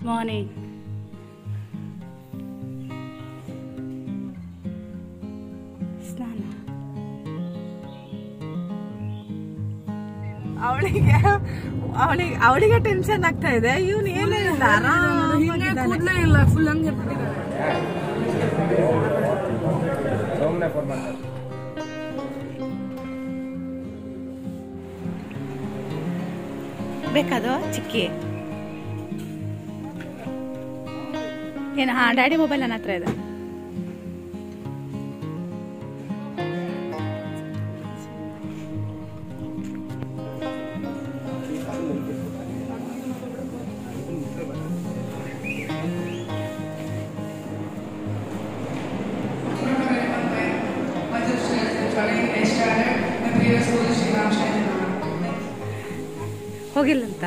Morning. ಸ್ನಾನ. ಅವಳಿಗೆ tension ಆಗ್ತಾ ಇದೆ. ಇವನು ಏನಿಲ್ಲ, ಕೂದಲೇ ಇಲ್ಲ, ಫುಲ್ ಹಂಗೆ ಬೇಕಾದೋ ಚಿಕ್ಕಿ ಏನು? ಹಾ, ಡ್ಯಾಡಿ ಮೊಬೈಲ್ ನನ್ನ ಹತ್ರ ಇದೆ. ಹೋಗಿಲ್ಲಂತ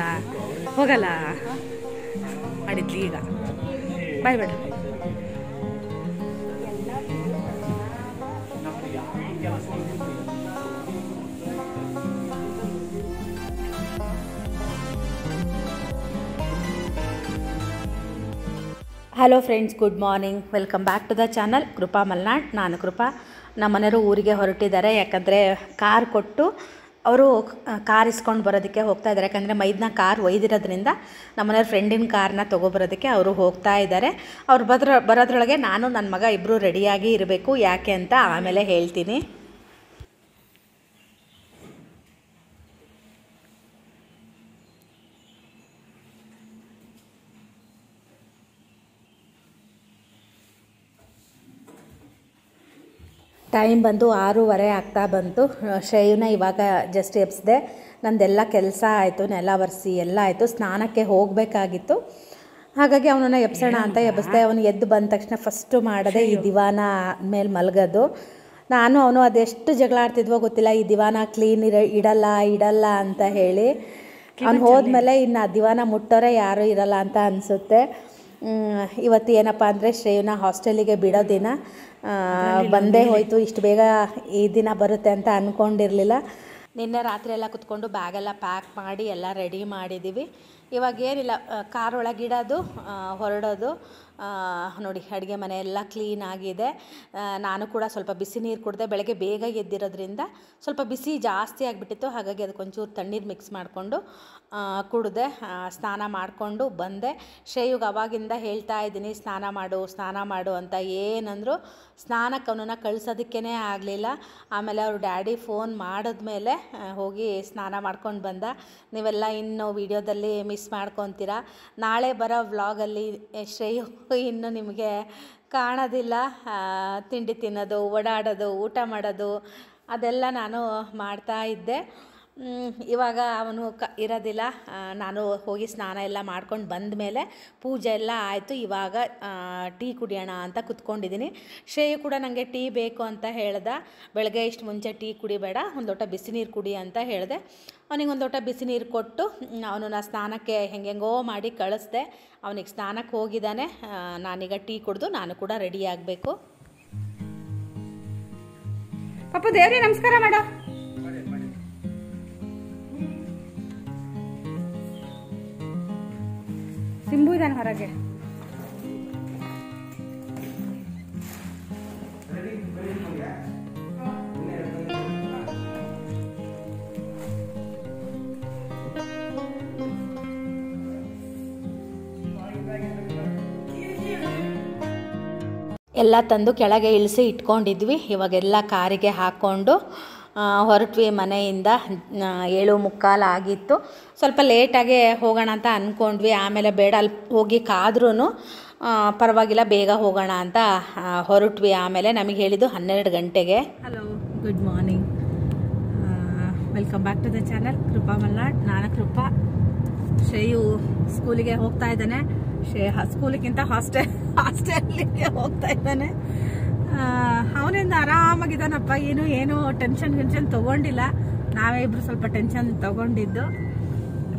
ಹೋಗಲ್ಲ ಮಾಡಿದ್ಲಿ ಈಗ. ಬಾಯ್ ಬೇಡ. Hello friends, good morning. Welcome back to the channel Krupa Malnad. ನಾನು ಕೃಪಾ. ನಮ್ಮ ಮನೆಯವರು ಊರಿಗೆ ಹೊರಟಿದ್ದಾರೆ. ಯಾಕಂದರೆ ಕಾರ್ ಕೊಟ್ಟು ಅವರು ಕಾರ್ ಇಸ್ಕೊಂಡು ಬರೋದಕ್ಕೆ ಹೋಗ್ತಾ ಇದ್ದಾರೆ. ಯಾಕಂದರೆ ಮೈದನ ಕಾರ್ ಒಯ್ದಿರೋದ್ರಿಂದ ನಮ್ಮ ಮನೆಯವ್ರ ಫ್ರೆಂಡಿನ ಕಾರ್ನ ತೊಗೊಬರೋದಕ್ಕೆ ಅವರು ಹೋಗ್ತಾ ಇದ್ದಾರೆ. ಅವ್ರು ಬರೋದ್ರೊಳಗೆ ನಾನು ನನ್ನ ಮಗ ಇಬ್ಬರು ರೆಡಿಯಾಗಿ ಇರಬೇಕು. ಯಾಕೆ ಅಂತ ಆಮೇಲೆ ಹೇಳ್ತೀನಿ. ಟೈಮ್ ಬಂದು 6:15 ಆಗ್ತಾ ಬಂತು. ಶ್ರೇಯನ ಇವಾಗ ಜಸ್ಟ್ ಎಬ್ಸಿದೆ. ನಂದೆಲ್ಲ ಕೆಲಸ ಆಯಿತು, ನೆಲ ಒರೆಸಿ ಎಲ್ಲ ಆಯಿತು. ಸ್ನಾನಕ್ಕೆ ಹೋಗಬೇಕಾಗಿತ್ತು. ಹಾಗಾಗಿ ಅವನನ್ನು ಎಬ್ಸೋಣ ಅಂತ ಎಬ್ಬಿಸ್ದೆ. ಅವನು ಎದ್ದು ಬಂದ ತಕ್ಷಣ ಫಸ್ಟು ಮಾಡೋದೆ ಈ ದಿವಾನ ಮೇಲೆ ಮಲಗೋದು. ನಾನು ಅವನು ಅದೆಷ್ಟು ಜಗಳ ಆಡ್ತಿದ್ವೋ ಗೊತ್ತಿಲ್ಲ, ಈ ದಿವಾನ ಕ್ಲೀನ್ ಇಡಲ್ಲ ಅಂತ ಹೇಳಿ. ಅವ್ನು ಹೋದ್ಮೇಲೆ ಇನ್ನು ಆ ದಿವಾನ ಮುಟ್ಟೋರೆ ಯಾರೂ ಇರಲ್ಲ ಅಂತ ಅನಿಸುತ್ತೆ. ಇವತ್ತು ಏನಪ್ಪ ಅಂದರೆ ಶ್ರೇಯನ ಹಾಸ್ಟೆಲಿಗೆ ಬಿಡೋ ದಿನ. ಬಂದೇ ಹೋಯಿತು. ಇಷ್ಟು ಬೇಗ ಈ ದಿನ ಬರುತ್ತೆ ಅಂತ ಅಂದ್ಕೊಂಡಿರಲಿಲ್ಲ. ನಿನ್ನೆ ರಾತ್ರಿ ಎಲ್ಲ ಕುತ್ಕೊಂಡು ಬ್ಯಾಗೆಲ್ಲ ಪ್ಯಾಕ್ ಮಾಡಿ ಎಲ್ಲ ರೆಡಿ ಮಾಡಿದ್ದೀವಿ. ಇವಾಗ ಏನಿಲ್ಲ, ಕಾರ್ ಒಳಗಿಡೋದು, ಹೊರಡೋದು. ನೋಡಿ, ಅಡುಗೆ ಮನೆ ಎಲ್ಲ ಕ್ಲೀನ್ ಆಗಿದೆ. ನಾನು ಕೂಡ ಸ್ವಲ್ಪ ಬಿಸಿ ನೀರು ಕುಡಿದೆ. ಬೆಳಗ್ಗೆ ಬೇಗ ಎದ್ದಿರೋದ್ರಿಂದ ಸ್ವಲ್ಪ ಬಿಸಿ ಜಾಸ್ತಿ ಆಗಿಬಿಟ್ಟಿತ್ತು. ಹಾಗಾಗಿ ಅದಕ್ಕೊಂಚೂರು ತಣ್ಣೀರು ಮಿಕ್ಸ್ ಮಾಡಿಕೊಂಡು ಕುಡಿದೆ. ಸ್ನಾನ ಮಾಡಿಕೊಂಡು ಬಂದೆ. ಶ್ರೇಯುಗೆ ಅವಾಗಿಂದ ಹೇಳ್ತಾ ಇದ್ದೀನಿ ಸ್ನಾನ ಮಾಡು ಅಂತ. ಏನಂದ್ರು ಸ್ನಾನಕ್ಕೆ ಅವನನ್ನು ಕಳ್ಸೋದಕ್ಕೇ ಆಗಲಿಲ್ಲ. ಆಮೇಲೆ ಅವ್ರ ಡ್ಯಾಡಿ ಫೋನ್ ಮಾಡಿದ್ಮೇಲೆ ಹೋಗಿ ಸ್ನಾನ ಮಾಡ್ಕೊಂಡು ಬಂದ. ನೀವೆಲ್ಲ ಇನ್ನು ವಿಡಿಯೋದಲ್ಲಿ ಮಿಸ್ ಮಾಡ್ಕೊತೀರಾ. ನಾಳೆ ಬರೋ ವ್ಲಾಗಲ್ಲಿ ಶ್ರೇಯು ಇನ್ನು ನಿಮಗೆ ಕಾಣೋದಿಲ್ಲ. ತಿಂಡಿ ತಿನ್ನೋದು, ಓಡಾಡೋದು, ಊಟ ಮಾಡೋದು ಅದೆಲ್ಲ ನಾನು ಮಾಡ್ತಾ ಇದ್ದೆ. ಇವಾಗ ಅವನು ಇರೋದಿಲ್ಲ. ನಾನು ಹೋಗಿ ಸ್ನಾನ ಎಲ್ಲ ಮಾಡ್ಕೊಂಡು ಬಂದ ಮೇಲೆ ಪೂಜೆ ಎಲ್ಲ ಆಯಿತು. ಇವಾಗ ಟೀ ಕುಡಿಯೋಣ ಅಂತ ಕುತ್ಕೊಂಡಿದ್ದೀನಿ. ಶ್ರೇಯು ಕೂಡ ನನಗೆ ಟೀ ಬೇಕು ಅಂತ ಹೇಳ್ದ. ಬೆಳಗ್ಗೆ ಇಷ್ಟು ಮುಂಚೆ ಟೀ ಕುಡಿಬೇಡ, ಒಂದು ಲೋಟ ಬಿಸಿ ನೀರು ಕುಡಿ ಅಂತ ಹೇಳಿದೆ. ಅವನಿಗೆ ಒಂದು ಲೋಟ ಬಿಸಿ ನೀರು ಕೊಟ್ಟು ಅವನನ್ನು ಸ್ನಾನಕ್ಕೆ ಹೆಂಗೆಂಗೋ ಮಾಡಿ ಕಳಿಸ್ದೆ. ಅವನಿಗೆ ಸ್ನಾನಕ್ಕೆ ಹೋಗಿದ್ದಾನೆ. ನಾನೀಗ ಟೀ ಕುಡಿದು ನಾನು ಕೂಡ ರೆಡಿ ಆಗಬೇಕು. ಪಾಪ ದೇವ್ರಿಗೆ ನಮಸ್ಕಾರ ಮಾಡು. ಸಿಂಬು ಇದ್ದಾನೆ ಹೊರಗೆ. ಎಲ್ಲ ತಂದು ಕೆಳಗೆ ಇಳಿಸಿ ಇಟ್ಕೊಂಡಿದ್ವಿ. ಇವಾಗೆಲ್ಲ ಕಾರಿಗೆ ಹಾಕ್ಕೊಂಡು ಹೊರಟ್ವಿ ಮನೆಯಿಂದ. 7:45 ಆಗಿತ್ತು. ಸ್ವಲ್ಪ ಲೇಟಾಗೆ ಹೋಗೋಣ ಅಂತ ಅಂದ್ಕೊಂಡ್ವಿ. ಆಮೇಲೆ ಬೇಡ, ಅಲ್ಲಿ ಹೋಗಿ ಕಾದ್ರೂ ಪರವಾಗಿಲ್ಲ, ಬೇಗ ಹೋಗೋಣ ಅಂತ ಹೊರಟ್ವಿ. ಆಮೇಲೆ ನಮಗೆ ಹೇಳಿದ್ದು 12 ಗಂಟೆಗೆ. Hello, good morning. Welcome back to the channel Krupa Malnad. ನಾನು ಕೃಪಾ. ಶ್ರೇಯು ಸ್ಕೂಲಿಗೆ ಹೋಗ್ತಾ ಇದ್ದಾನೆ. ಸ್ಕೂಲಿಗಿಂತ ಹಾಸ್ಟೆಲ್ಲಿಗೆ ಹೋಗ್ತಾ ಇದ್ದಾನೆ. ಅವನಿಂದ ಆರಾಮಾಗಿದ್ದಾನಪ್ಪ. ಏನು ಟೆನ್ಷನ್ ತಗೊಂಡಿಲ್ಲ. ನಾವೇ ಇಬ್ರು ಸ್ವಲ್ಪ ಟೆನ್ಷನ್ ತಗೊಂಡಿದ್ದು.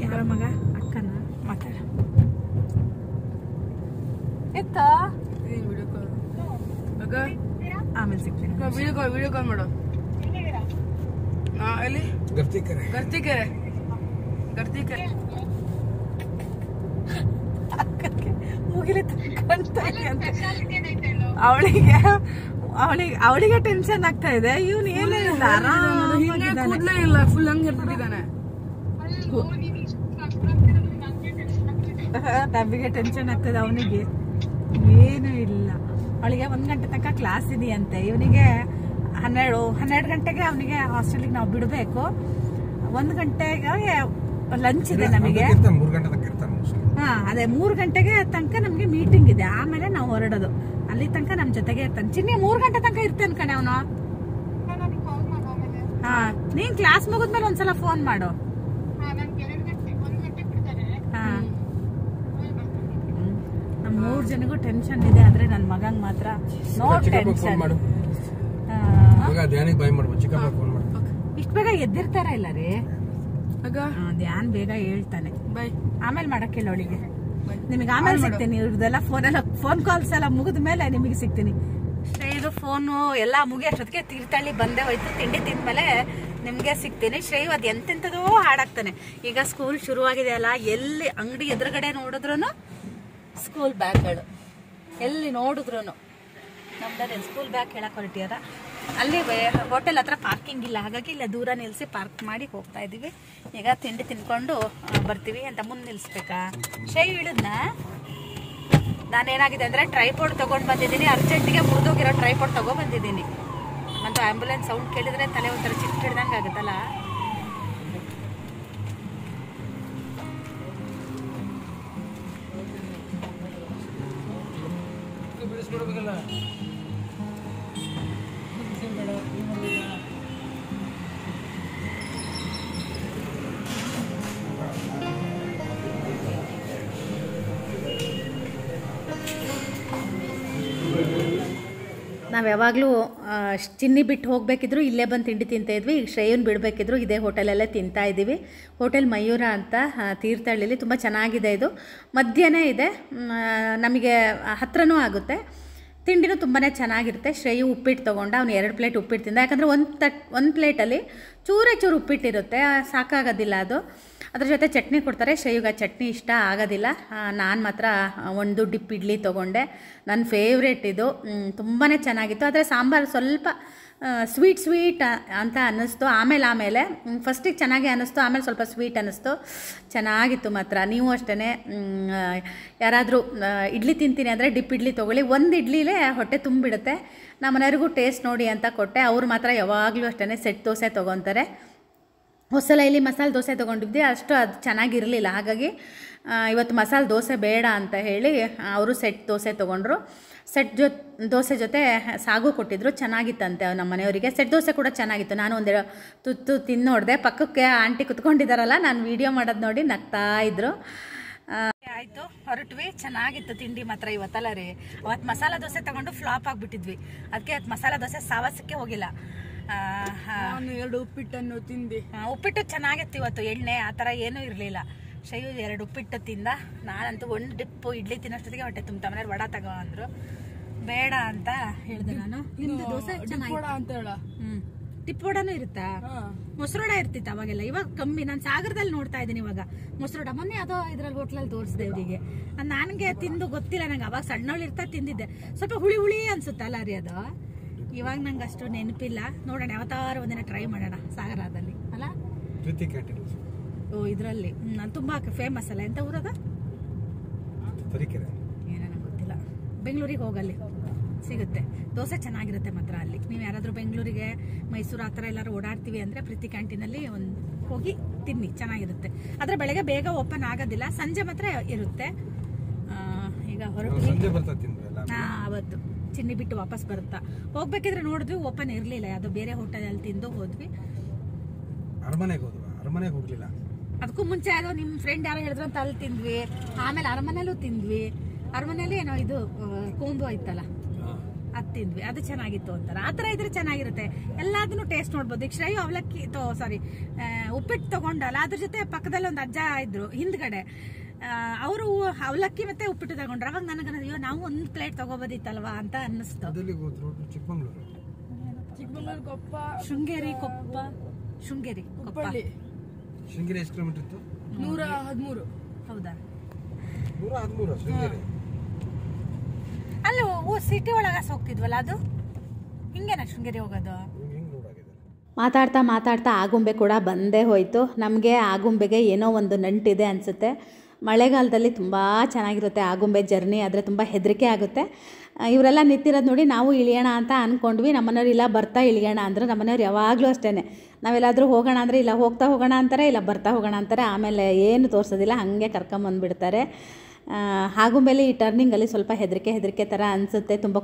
ಯಾರ ಮಗ? ಅಕ್ಕನ ಮಾತಾಡ ಎತ್ತ. ಆಮೇಲೆ ಸಿಗ್ತೀನಿ. ವಿಡಿಯೋ ಕಾಲ್ ಮಾಡು. ಎಲ್ಲಿ? ಗರ್ತಿಕೆರೆ. ಅವಳಿಗೆ ಟೆನ್ಷನ್ ಆಗ್ತಾ ಇದೆ. ಇವನು ಏನೇ ಇಲ್ಲ, ಇಲ್ಲ ಫುಲ್ ಹಂಗೆ ಇರ್ಬಿಟ್ಟಿದ್ದಾನೆ. ನಮಗೆ ಟೆನ್ಷನ್ ಆಗ್ತದೆ, ಅವನಿಗೆ ಏನು ಇಲ್ಲ. ಅವಳಿಗೆ 1 ಗಂಟೆ ತನಕ ಕ್ಲಾಸ್ ಇದೆಯಂತೆ, ಇವನಿಗೆ 12 ಗಂಟೆಗೆ ಅವನಿಗೆ ಹಾಸ್ಟೆಲ್ಗೆ ನಾವು ಬಿಡಬೇಕು. 1 ಗಂಟೆಗೆ ಲಂಚ್ ಇದೆ ನಮಗೆ. ಹಾ ಅದೇ 3 ಗಂಟೆಗೆ ತನಕ ನಮ್ಗೆ ಮೀಟಿಂಗ್ ಇದೆ, ಆಮೇಲೆ ನಾವು ಹೊರಡೋದು. ಅಲ್ಲಿ ತನಕ ನಮ್ ಜೊತೆಗೆ ಇರ್ತಾನೆ. ಚಿನ್ನಿ 3 ಗಂಟೆ ತನಕ ಇರ್ತಾನೆ ಕಣೆ ಅವನು. ಹಾ ನೀನ್ ಕ್ಲಾಸ್ ಮುಗಿದ್ಮೇಲೆ ಒಂದ್ಸಲ ಫೋನ್ ಮಾಡು. ಹಾ ನಮ್ 3 ಜನಗೂ ಟೆನ್ಷನ್ ಇದೆ, ಆದ್ರೆ ನನ್ ಮಗಂಗ್ ಮಾತ್ರ ನೋ ಟೆನ್ಷನ್. ಇಷ್ಟ ಬೇಗ ಎದ್ದಿರ್ತಾರ ಇಲ್ಲ ರೀ? ಧ್ಯಾನ್ ಬೇಗ ಹೇಳ್ತಾನೆ. ಆಮೇಲೆ ಮಾಡಕ್ ಹೇಳ ಅವಳಿಗೆ. ನಿಮಗೆ ಆಮೇಲೆ ಸಿಗ್ತೀನಿ, ಇವ್ರದೆಲ್ಲ ಫೋನ್ ಕಾಲ್ಸ್ ಎಲ್ಲ ಮುಗಿದ ಮೇಲೆ ನಿಮಗೆ ಸಿಗ್ತೀನಿ. ಶ್ರೇಯದು ಫೋನು ಎಲ್ಲ ಮುಗಿಯೋಷ್ಟೊತ್ತಿಗೆ ತೀರ್ಥಹಳ್ಳಿ ಬಂದೇ ಹೋಯ್ತು. ತಿಂಡಿ ತಿಂದ್ಮೇಲೆ ನಿಮ್ಗೆ ಸಿಗ್ತೀನಿ. ಶ್ರೇಯು ಅದ್ ಎಂತೆಂಥದೋ ಹಾಡಾಗ್ತಾನೆ. ಈಗ ಸ್ಕೂಲ್ ಶುರುವಾಗಿದೆ ಅಲ್ಲ, ಎಲ್ಲಿ ಅಂಗಡಿ ಎದುರುಗಡೆ ನೋಡಿದ್ರು ಸ್ಕೂಲ್ ಬ್ಯಾಗ್ಗಳು, ಎಲ್ಲಿ ನೋಡಿದ್ರು ನಮ್ದು ಸ್ಕೂಲ್ ಬ್ಯಾಗ್ ಹೇಳಕ್ ಹೊರಟಿಯಾರ. ಅಲ್ಲಿ ಹೋಟೆಲ್ ಹತ್ರ ಪಾರ್ಕಿಂಗ್ ಇಲ್ಲ, ಹಾಗಾಗಿ ಇಲ್ಲ ದೂರ ನಿಲ್ಸಿ ಪಾರ್ಕ್ ಮಾಡಿ ಹೋಗ್ತಾ ಇದೀವಿ. ಈಗ ತಿಂಡಿ ತಿನ್ಕೊಂಡು ಬರ್ತೀವಿ ಅಂತ ಮುಂದೆ ನಿಲ್ಸ್ಬೇಕಾ? ಶ್ರೇಯು ಇಳಿದ್ನ? ನಾನೇನಾಗಿದೆ ಅಂದ್ರೆ ಟ್ರೈಪೋರ್ಡ್ ತಗೊಂಡ್ ಬಂದಿದ್ದೀನಿ, ಅರ್ಜೆಂಟಿಗೆ ಮುರಿದೋಗಿರೋ ಟ್ರೈಪೋರ್ಡ್ ತಗೊಂಡ್ ಬಂದಿದ್ದೀನಿ. ಮತ್ತು ಆಂಬುಲೆನ್ಸ್ ಸೌಂಡ್ ಕೇಳಿದ್ರೆ ತಲೆ ಒಂಥರ ಚಿಕ್ಕ ಹಿಡ್ದಂಗೆ ಆಗುತ್ತಲ್ಲ. ನಾವು ಯಾವಾಗಲೂ ಚಿನ್ನಿ ಬಿಟ್ಟು ಹೋಗಬೇಕಿದ್ರು ಇಲ್ಲೇ ಬಂದು ತಿಂಡಿ ತಿಂತಾಯಿದ್ವಿ. ಈಗ ಶ್ರೇಯನ್ ಬಿಡಬೇಕಿದ್ರು ಇದೇ ಹೋಟೆಲಲ್ಲೇ ತಿಂತಾ ಇದ್ದೀವಿ. ಹೋಟೆಲ್ ಮಯೂರ ಅಂತ ತೀರ್ಥಹಳ್ಳಿಲಿ ತುಂಬ ಚೆನ್ನಾಗಿದೆ. ಇದು ಮಧ್ಯಾಹ್ನ ಇದೆ, ನಮಗೆ ಹತ್ರನೂ ಆಗುತ್ತೆ. ತಿಂಡಿನೂ ತುಂಬಾ ಚೆನ್ನಾಗಿರುತ್ತೆ. ಶ್ರೇಯು ಉಪ್ಪಿಟ್ಟು ತೊಗೊಂಡ, ಅವ್ನು 2 ಪ್ಲೇಟ್ ಉಪ್ಪಿಟ್ಟು ತಿಂದ. ಯಾಕಂದರೆ ಒಂದು ಪ್ಲೇಟಲ್ಲಿ ಚೂರೇ ಚೂರು ಉಪ್ಪಿಟ್ಟಿರುತ್ತೆ, ಸಾಕಾಗೋದಿಲ್ಲ ಅದು. ಅದ್ರ ಜೊತೆ ಚಟ್ನಿ ಕೊಡ್ತಾರೆ. ಶ್ರೇಯುಗೆ ಚಟ್ನಿ ಇಷ್ಟ ಆಗೋದಿಲ್ಲ. ನಾನು ಮಾತ್ರ 1 ಡಿಪ್ ಇಡ್ಲಿ ತೊಗೊಂಡೆ. ನನ್ನ ಫೇವ್ರೇಟ್ ಇದು, ತುಂಬಾ ಚೆನ್ನಾಗಿತ್ತು. ಆದರೆ ಸಾಂಬಾರು ಸ್ವಲ್ಪ ಸ್ವೀಟ್ ಅಂತ ಅನ್ನಿಸ್ತು. ಆಮೇಲೆ ಫಸ್ಟಿಗೆ ಚೆನ್ನಾಗಿ ಅನ್ನಿಸ್ತು, ಆಮೇಲೆ ಸ್ವಲ್ಪ ಸ್ವೀಟ್ ಅನ್ನಿಸ್ತು. ಚೆನ್ನಾಗಿತ್ತು ಮಾತ್ರ. ನೀವು ಅಷ್ಟೇ ಯಾರಾದರೂ ಇಡ್ಲಿ ತಿಂತೀನಿ ಅಂದರೆ ಡಿಪ್ ಇಡ್ಲಿ ತೊಗೊಳ್ಳಿ. 1 ಇಡ್ಲಿಲೇ ಹೊಟ್ಟೆ ತುಂಬಿಡುತ್ತೆ. ನಮ್ಮ ಮನೆಯವ್ರಿಗೂ ಟೇಸ್ಟ್ ನೋಡಿ ಅಂತ ಕೊಟ್ಟೆ. ಅವ್ರು ಮಾತ್ರ ಯಾವಾಗಲೂ ಅಷ್ಟೇ ಸೆಟ್ ದೋಸೆ ತೊಗೊತಾರೆ. ಹೊಸಲ ಇಲ್ಲಿ ಮಸಾಲೆ ದೋಸೆ ತೊಗೊಂಡಿದ್ದೆ, ಅಷ್ಟು ಅದು ಚೆನ್ನಾಗಿರಲಿಲ್ಲ. ಹಾಗಾಗಿ ಇವತ್ತು ಮಸಾಲೆ ದೋಸೆ ಬೇಡ ಅಂತ ಹೇಳಿ ಅವರು ಸೆಟ್ ದೋಸೆ ತೊಗೊಂಡ್ರು. ಸೆಟ್ ದೋಸೆ ಜೊತೆ ಸಾಗು ಕೊಟ್ಟಿದ್ರು, ಚೆನ್ನಾಗಿತ್ತಂತೆ ನಮ್ಮ ಮನೆಯವರಿಗೆ. ಸೆಟ್ ದೋಸೆ ಕೂಡ ಚೆನ್ನಾಗಿತ್ತು. ನಾನು ಒಂದೆರಡು ತುತ್ತು ತಿಂದು ನೋಡಿದೆ. ಪಕ್ಕಕ್ಕೆ ಆಂಟಿ ಕುತ್ಕೊಂಡಿದ್ದಾರಲ್ಲ, ನಾನು ವೀಡಿಯೋ ಮಾಡೋದು ನೋಡಿ ನಗ್ತಾ ಇದ್ರು. ಆಯಿತು, ಹೊರಟ್ವಿ. ಚೆನ್ನಾಗಿತ್ತು ತಿಂಡಿ ಮಾತ್ರ ಇವತ್ತಲ್ಲ ರೀ. ಅವತ್ತು ಮಸಾಲೆ ದೋಸೆ ತೊಗೊಂಡು ಫ್ಲಾಪ್ ಆಗಿಬಿಟ್ಟಿದ್ವಿ, ಅದಕ್ಕೆ ಅವತ್ತು ಮಸಾಲೆ ದೋಸೆ ಸಾವಾಸಕ್ಕೆ ಹೋಗಿಲ್ಲ. 2 ಉಪ್ಪಿಟ್ಟನ್ನು ತಿಂದು. ಉಪ್ಪಿಟ್ಟು ಚೆನ್ನಾಗಿತ್ತು ಇವತ್ತು, ಎಣ್ಣೆ ಆ ಥರ ಏನೂ ಇರಲಿಲ್ಲ. ಶ್ರೇಯು 2 ಉಪ್ಪಿಟ್ಟು ತಿಂದ. ನಾನಂತೂ 1 ಡಿಪ್ಪು ಇಡ್ಲಿ ತಿನ್ನೋಷ್ಟೊತ್ತಿಗೆ ಹೊಟ್ಟೆ ತುಂಬ. ಮನೇಲಿ ವಡ ತಗೋ ಅಂದರು, ಬೇಡ ಅಂತ ಹೇಳಿದೆ ನಾನು. ನಿಮ್ದು ದೋಸೆ ಚೆನ್ನಾಗಿ ಅಂತ ಹೇಳ. ಟಿಪ್ ವಡನೂ ಇರುತ್ತಾ? ಮೊಸರೋಡ ಇರ್ತಿತ್ತು ಅವಾಗೆಲ್ಲ, ಇವಾಗ ಕಮ್ಮಿ. ನಾನು ಸಾಗರದಲ್ಲಿ ನೋಡ್ತಾ ಇದ್ದೀನಿ ಇವಾಗ ಮೊಸರೋಡ. ಮೊನ್ನೆ ಯಾವುದೋ ಇದ್ರಲ್ಲಿ ಹೋಟ್ಲಲ್ಲಿ ತೋರಿಸಿದೆ ಇವರಿಗೆ. ನನಗೆ ತಿಂದು ಗೊತ್ತಿಲ್ಲ, ನಂಗೆ ಅವಾಗ ಸಣ್ಣವಳು ಇರ್ತಾ ತಿಂದಿದ್ದೆ. ಸ್ವಲ್ಪ ಹುಳಿ ಅನ್ಸುತ್ತಲ್ಲ ರೀ ಅದು. ಇವಾಗ ನಂಗೆ ಅಷ್ಟು ನೆನಪಿಲ್ಲ. ನೋಡೋಣ, ಯಾವತ್ತಾರು ಒಂದಿನ ಟ್ರೈ ಮಾಡೋಣ ಸಾಗರದಲ್ಲಿ ಅಲ್ಲ. ಓ ಇದರಲ್ಲಿ ತುಂಬ ಫೇಮಸ್ ಅಲ್ಲ. ಎಂತ ಊರದ ಏನೋ ಗೊತ್ತಿಲ್ಲ. ಬೆಂಗಳೂರಿಗೆ ಹೋಗಲ್ಲಿ ಸಿಗುತ್ತೆ ದೋಸೆ, ಚೆನ್ನಾಗಿರುತ್ತೆ ಮಾತ್ರ ಅಲ್ಲಿ. ನೀವು ಯಾರಾದರೂ ಬೆಂಗಳೂರಿಗೆ, ಮೈಸೂರು ಆ ಥರ ಎಲ್ಲರೂ ಓಡಾಡ್ತೀವಿ ಅಂದರೆ ಪ್ರೀತಿ ಕ್ಯಾಂಟೀನಲ್ಲಿ ಹೋಗಿ ತಿನ್ನಿ, ಚೆನ್ನಾಗಿರುತ್ತೆ. ಆದರೆ ಬೆಳಗ್ಗೆ ಬೇಗ ಓಪನ್ ಆಗೋದಿಲ್ಲ, ಸಂಜೆ ಮಾತ್ರ ಇರುತ್ತೆ. ಈಗ ಹೊರಗೆ ಅವತ್ತು ಚಿನ್ನಿ ಬಿಟ್ಟು ವಾಪಸ್ ಬರುತ್ತಾ ಹೋಗ್ಬೇಕಿದ್ರೆ ನೋಡಿದ್ವಿ, ಓಪನ್ ಇರಲಿಲ್ಲ. ಯಾವುದೋ ಬೇರೆ ಹೋಟೆಲಲ್ಲಿ ತಿಂದು ಹೋದ್ವಿ. ಅರಮನೆಗೆ ಹೋಗ್ಲಿಲ್ಲ. ಅದಕ್ಕೂ ಮುಂಚೆ ಯಾವುದೋ ನಿಮ್ಮ ಫ್ರೆಂಡ್ ಯಾರೋ ಹೇಳಿದ್ರು ಅಂತ ಅಲ್ಲಿ ತಿಂದ್ವಿ. ಆಮೇಲೆ ಅರಮನೆಯಲ್ಲೂ ತಿಂದ್ವಿ. ಅರಮನೆಯಲ್ಲಿ ಏನೋ ಇದು ಕೊಂಬು ಐತಲ್ಲ, ಅದು ತಿಂದ್ವಿ. ಅದು ಚೆನ್ನಾಗಿತ್ತು ಅಂತಾರೆ. ಆ ಥರ ಇದ್ರೆ ಚೆನ್ನಾಗಿರುತ್ತೆ. ಎಲ್ಲದನ್ನು ಟೇಸ್ಟ್ ನೋಡ್ಬೋದು. ಈಗ ಶ್ರೇಯು ಅವಲಕ್ಕಿ ಉಪ್ಪಿಟ್ಟು ತಗೊಂಡಲ್ಲ, ಅದ್ರ ಜೊತೆ ಪಕ್ಕದಲ್ಲಿ ಒಂದು ಅಜ್ಜ ಇದ್ರು ಹಿಂದ್ಗಡೆ. ಅವರು ಅವಲಕ್ಕಿ ಮತ್ತೆ ಉಪ್ಪಿಟ್ಟು ತಗೊಂಡ್ರು. ಅವಾಗ ನನಗೆ ಅಯ್ಯೋ ನಾವು 1 ಪ್ಲೇಟ್ ತಗೋಬೋದಿತ್ತಲ್ವಾ ಅಂತ ಅನ್ನಿಸ್ತು. ಶೃಂಗೇರಿ ಎಷ್ಟು ಕಿಲೋಮೀಟರ್ ಇತ್ತು? 113. ಹೌದಾ? 113 ಶೃಂಗೇರಿ. ಸಿಟಿ ಒಳಗೆ ಹೋಗ್ತಿದ್ವಲ್ಲ ಅದು ಹಿಂಗೇನ ಶೃಂಗೇರಿ ಹೋಗೋದು. ಮಾತಾಡ್ತಾ ಮಾತಾಡ್ತಾ ಆಗುಂಬೆ ಕೂಡ ಬಂದೇ ಹೋಯಿತು. ನಮಗೆ ಆಗುಂಬೆಗೆ ಏನೋ ಒಂದು ನಂಟಿದೆ ಅನಿಸುತ್ತೆ. ಮಳೆಗಾಲದಲ್ಲಿ ತುಂಬ ಚೆನ್ನಾಗಿರುತ್ತೆ ಆಗುಂಬೆ ಜರ್ನಿ, ಆದರೆ ತುಂಬ ಹೆದರಿಕೆ ಆಗುತ್ತೆ. ಇವರೆಲ್ಲ ನಿಂತಿರೋದು ನೋಡಿ ನಾವು ಇಳಿಯೋಣ ಅಂತ ಅಂದ್ಕೊಂಡ್ವಿ. ನಮ್ಮನೆಯವ್ರು ಇಲ್ಲ ಬರ್ತಾ ಇಳಿಯೋಣ ಅಂದರು. ನಮ್ಮನೆಯವ್ರು ಯಾವಾಗಲೂ ಅಷ್ಟೇ, ನಾವೆಲ್ಲಾದರೂ ಹೋಗೋಣ ಅಂದರೆ ಇಲ್ಲ ಹೋಗ್ತಾ ಹೋಗೋಣ ಅಂತಾರೆ, ಇಲ್ಲ ಬರ್ತಾ ಹೋಗೋಣ ಅಂತಾರೆ. ಆಮೇಲೆ ಏನು ತೋರಿಸೋದಿಲ್ಲ, ಹಾಗೆ ಕರ್ಕೊಂಬಂದುಬಿಡ್ತಾರೆ. ಆಗುಂಬೆಲಿ ಈ ಟರ್ನಿಂಗಲ್ಲಿ ಸ್ವಲ್ಪ ಹೆದರಿಕೆ ಥರ ಅನಿಸುತ್ತೆ. ತುಂಬ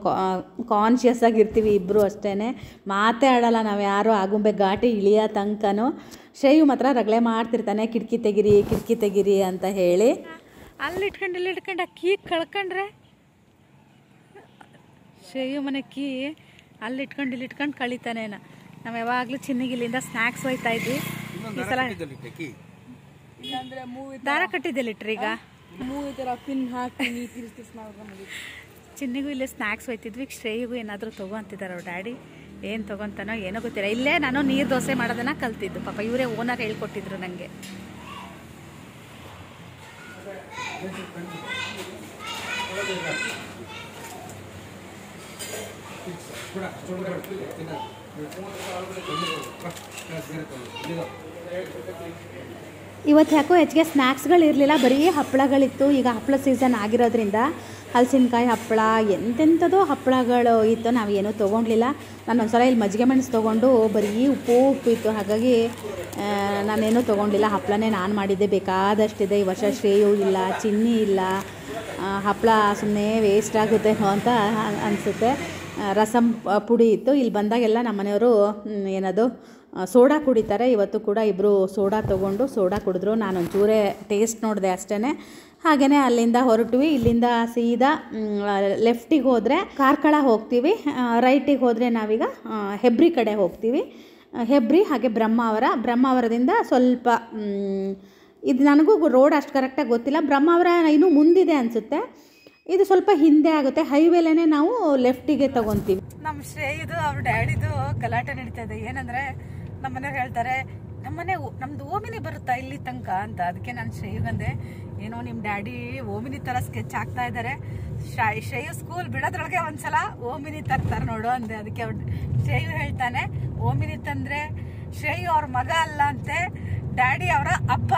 ಕಾನ್ಷಿಯಸ್ ಆಗಿರ್ತೀವಿ ಇಬ್ಬರು ಅಷ್ಟೇ, ಮಾತೇ ಆಡೋಲ್ಲ ನಾವು ಯಾರು ಆಗುಂಬೆ ಘಾಟಿ ಇಳಿಯೋ ತನಕನೂ. ಶ್ರೇಯು ಮಾತ್ರ ರಗಳೆ ಮಾಡ್ತಿರ್ತಾನೆ, ಕಿಟಕಿ ತೆಗಿರಿ ಅಂತ ಹೇಳಿ. ಅಲ್ಲಿ ಇಟ್ಕೊಂಡು ಕೀ ಕಳ್ಕೊಂಡ್ರೆ ಶ್ರೇಯು ಮನೆ ಕೀ ಅಲ್ಲಿ ಇಟ್ಕೊಂಡು ಕಳಿತಾನೆ. ನಾವು ಯಾವಾಗಲೂ ಚಿನ್ನಿಗಿಲ್ಲಿಂದ ಸ್ನ್ಯಾಕ್ಸ್ ಹೋಯ್ತಾ ಇದ್ವಿ. ಈ ಸಲ ದಾರ ಕಟ್ಟಿದ್ದೆಲ್ಲಿಟ್ರಿ ಈಗ ಪಿನ್ ಹಾಕಿ ಚಿನ್ನಿಗೂ ಇಲ್ಲೇ ಸ್ನ್ಯಾಕ್ಸ್ ಹೋಯ್ತಿದ್ವಿ. ಶ್ರೇಯಿಗೂ ಏನಾದರೂ ತಗೋ ಅಂತಿದ್ದಾರೆ ಅವ್ರ ಡ್ಯಾಡಿ. ಏನು ತೊಗೊತಾನೋ ಏನೋ ಗೊತ್ತಿಲ್ಲ. ಇಲ್ಲೇ ನಾನು ನೀರು ದೋಸೆ ಮಾಡೋದನ್ನು ಕಲ್ತಿದ್ದು. ಪಾಪ ಇವರೇ ಓನರ್ ಹೇಳ್ಕೊಟ್ಟಿದ್ರು ನನಗೆ. ಇವತ್ತು ಯಾಕೋ ಹೆಚ್ಚಿಗೆ ಸ್ನ್ಯಾಕ್ಸ್ಗಳಿರಲಿಲ್ಲ, ಬರೀ ಹಪ್ಪಳಗಳಿತ್ತು. ಈಗ ಹಪ್ಪಳ ಸೀಸನ್ ಆಗಿರೋದ್ರಿಂದ ಹಲಸಿನಕಾಯಿ ಹಪ್ಪಳ ಎಂತೆಂಥದ್ದು ಹಪ್ಪಳಗಳು ಇತ್ತು. ನಾವೇನೂ ತೊಗೊಂಡ್ಲಿಲ್ಲ. ನಾನು ಒಂದ್ಸಲ ಇಲ್ಲಿ ಮಜ್ಜಿಗೆ ಮೆಣಸು ತೊಗೊಂಡು ಬರೀ ಉಪ್ಪು ಇತ್ತು, ಹಾಗಾಗಿ ನಾನೇನೂ ತೊಗೊಂಡಿಲ್ಲ. ಹಪ್ಪಳನೇ ನಾನು ಮಾಡಿದ್ದೆ, ಬೇಕಾದಷ್ಟಿದೆ. ಈ ವರ್ಷ ಶ್ರೇಯು ಇಲ್ಲ, ಚಿನ್ನಿ ಇಲ್ಲ, ಹಪ್ಪಳ ಸುಮ್ಮನೆ ವೇಸ್ಟ್ ಆಗುತ್ತೇನೋ ಅಂತ ಅನಿಸುತ್ತೆ. ರಸಂ ಪುಡಿ ಇತ್ತು. ಇಲ್ಲಿ ಬಂದಾಗೆಲ್ಲ ನಮ್ಮ ಮನೆಯವರು ಏನದು ಸೋಡಾ ಕುಡಿತಾರೆ. ಇವತ್ತು ಕೂಡ ಇಬ್ಬರು ಸೋಡಾ ತೊಗೊಂಡು ಸೋಡಾ ಕುಡಿದ್ರು. ನಾನು ಒಂಚೂರೇ ಟೇಸ್ಟ್ ನೋಡಿದೆ ಅಷ್ಟೇ. ಹಾಗೆಯೇ ಅಲ್ಲಿಂದ ಹೊರಟ್ವಿ. ಇಲ್ಲಿಂದ ಸೀದಾ ಲೆಫ್ಟಿಗೆ ಹೋದರೆ ಕಾರ್ಕಳ ಹೋಗ್ತೀವಿ, ರೈಟಿಗೆ ಹೋದರೆ ನಾವೀಗ ಹೆಬ್ರಿ ಕಡೆ ಹೋಗ್ತೀವಿ. ಹೆಬ್ರಿ ಹಾಗೆ ಬ್ರಹ್ಮಾವರದಿಂದ ಸ್ವಲ್ಪ ಇದು ನನಗೂ ರೋಡ್ ಅಷ್ಟು ಕರೆಕ್ಟಾಗಿ ಗೊತ್ತಿಲ್ಲ. ಬ್ರಹ್ಮಾವರ ಇನ್ನೂ ಮುಂದಿದೆ ಅನಿಸುತ್ತೆ, ಇದು ಸ್ವಲ್ಪ ಹಿಂದೆ ಆಗುತ್ತೆ. ಹೈವೇಲೇ ನಾವು ಲೆಫ್ಟಿಗೆ ತೊಗೊತೀವಿ. ನಮ್ಮ ಶ್ರೇಯದು ಅವ್ರ ಡ್ಯಾಡಿದು ಗಲಾಟೆ ನಡೀತಾ ಇದೆ. ಏನಂದರೆ ನಮ್ಮ ಮನೆಯವ್ರು ಹೇಳ್ತಾರೆ, ನಮ್ಮದು ಓಮಿನಿ ಬರುತ್ತಾ ಇಲ್ಲಿ ತನಕ ಅಂತ. ಅದಕ್ಕೆ ನಾನು ಶ್ರೇಯುಗಂದೆ, ಏನೋ ನಿಮ್ಮ ಡ್ಯಾಡಿ ಓಮಿನಿ ಥರ ಸ್ಕೆಚ್ ಹಾಕ್ತಾ ಇದ್ದಾರೆ, ಶ್ರೇಯು ಸ್ಕೂಲ್ ಬಿಡೋದ್ರೊಳಗೆ ಒಂದ್ಸಲ ಓಮಿನಿ ತರ್ತಾರೆ ನೋಡು ಅಂದೆ. ಅದಕ್ಕೆ ಅವ್ರು ಶ್ರೇಯು ಹೇಳ್ತಾನೆ, ಓಮಿನಿ ತಂದರೆ ಶ್ರೇಯು ಅವ್ರ ಮಗ ಅಲ್ಲ ಅಂತೆ, ಡ್ಯಾಡಿ ಅವರ ಅಪ್ಪ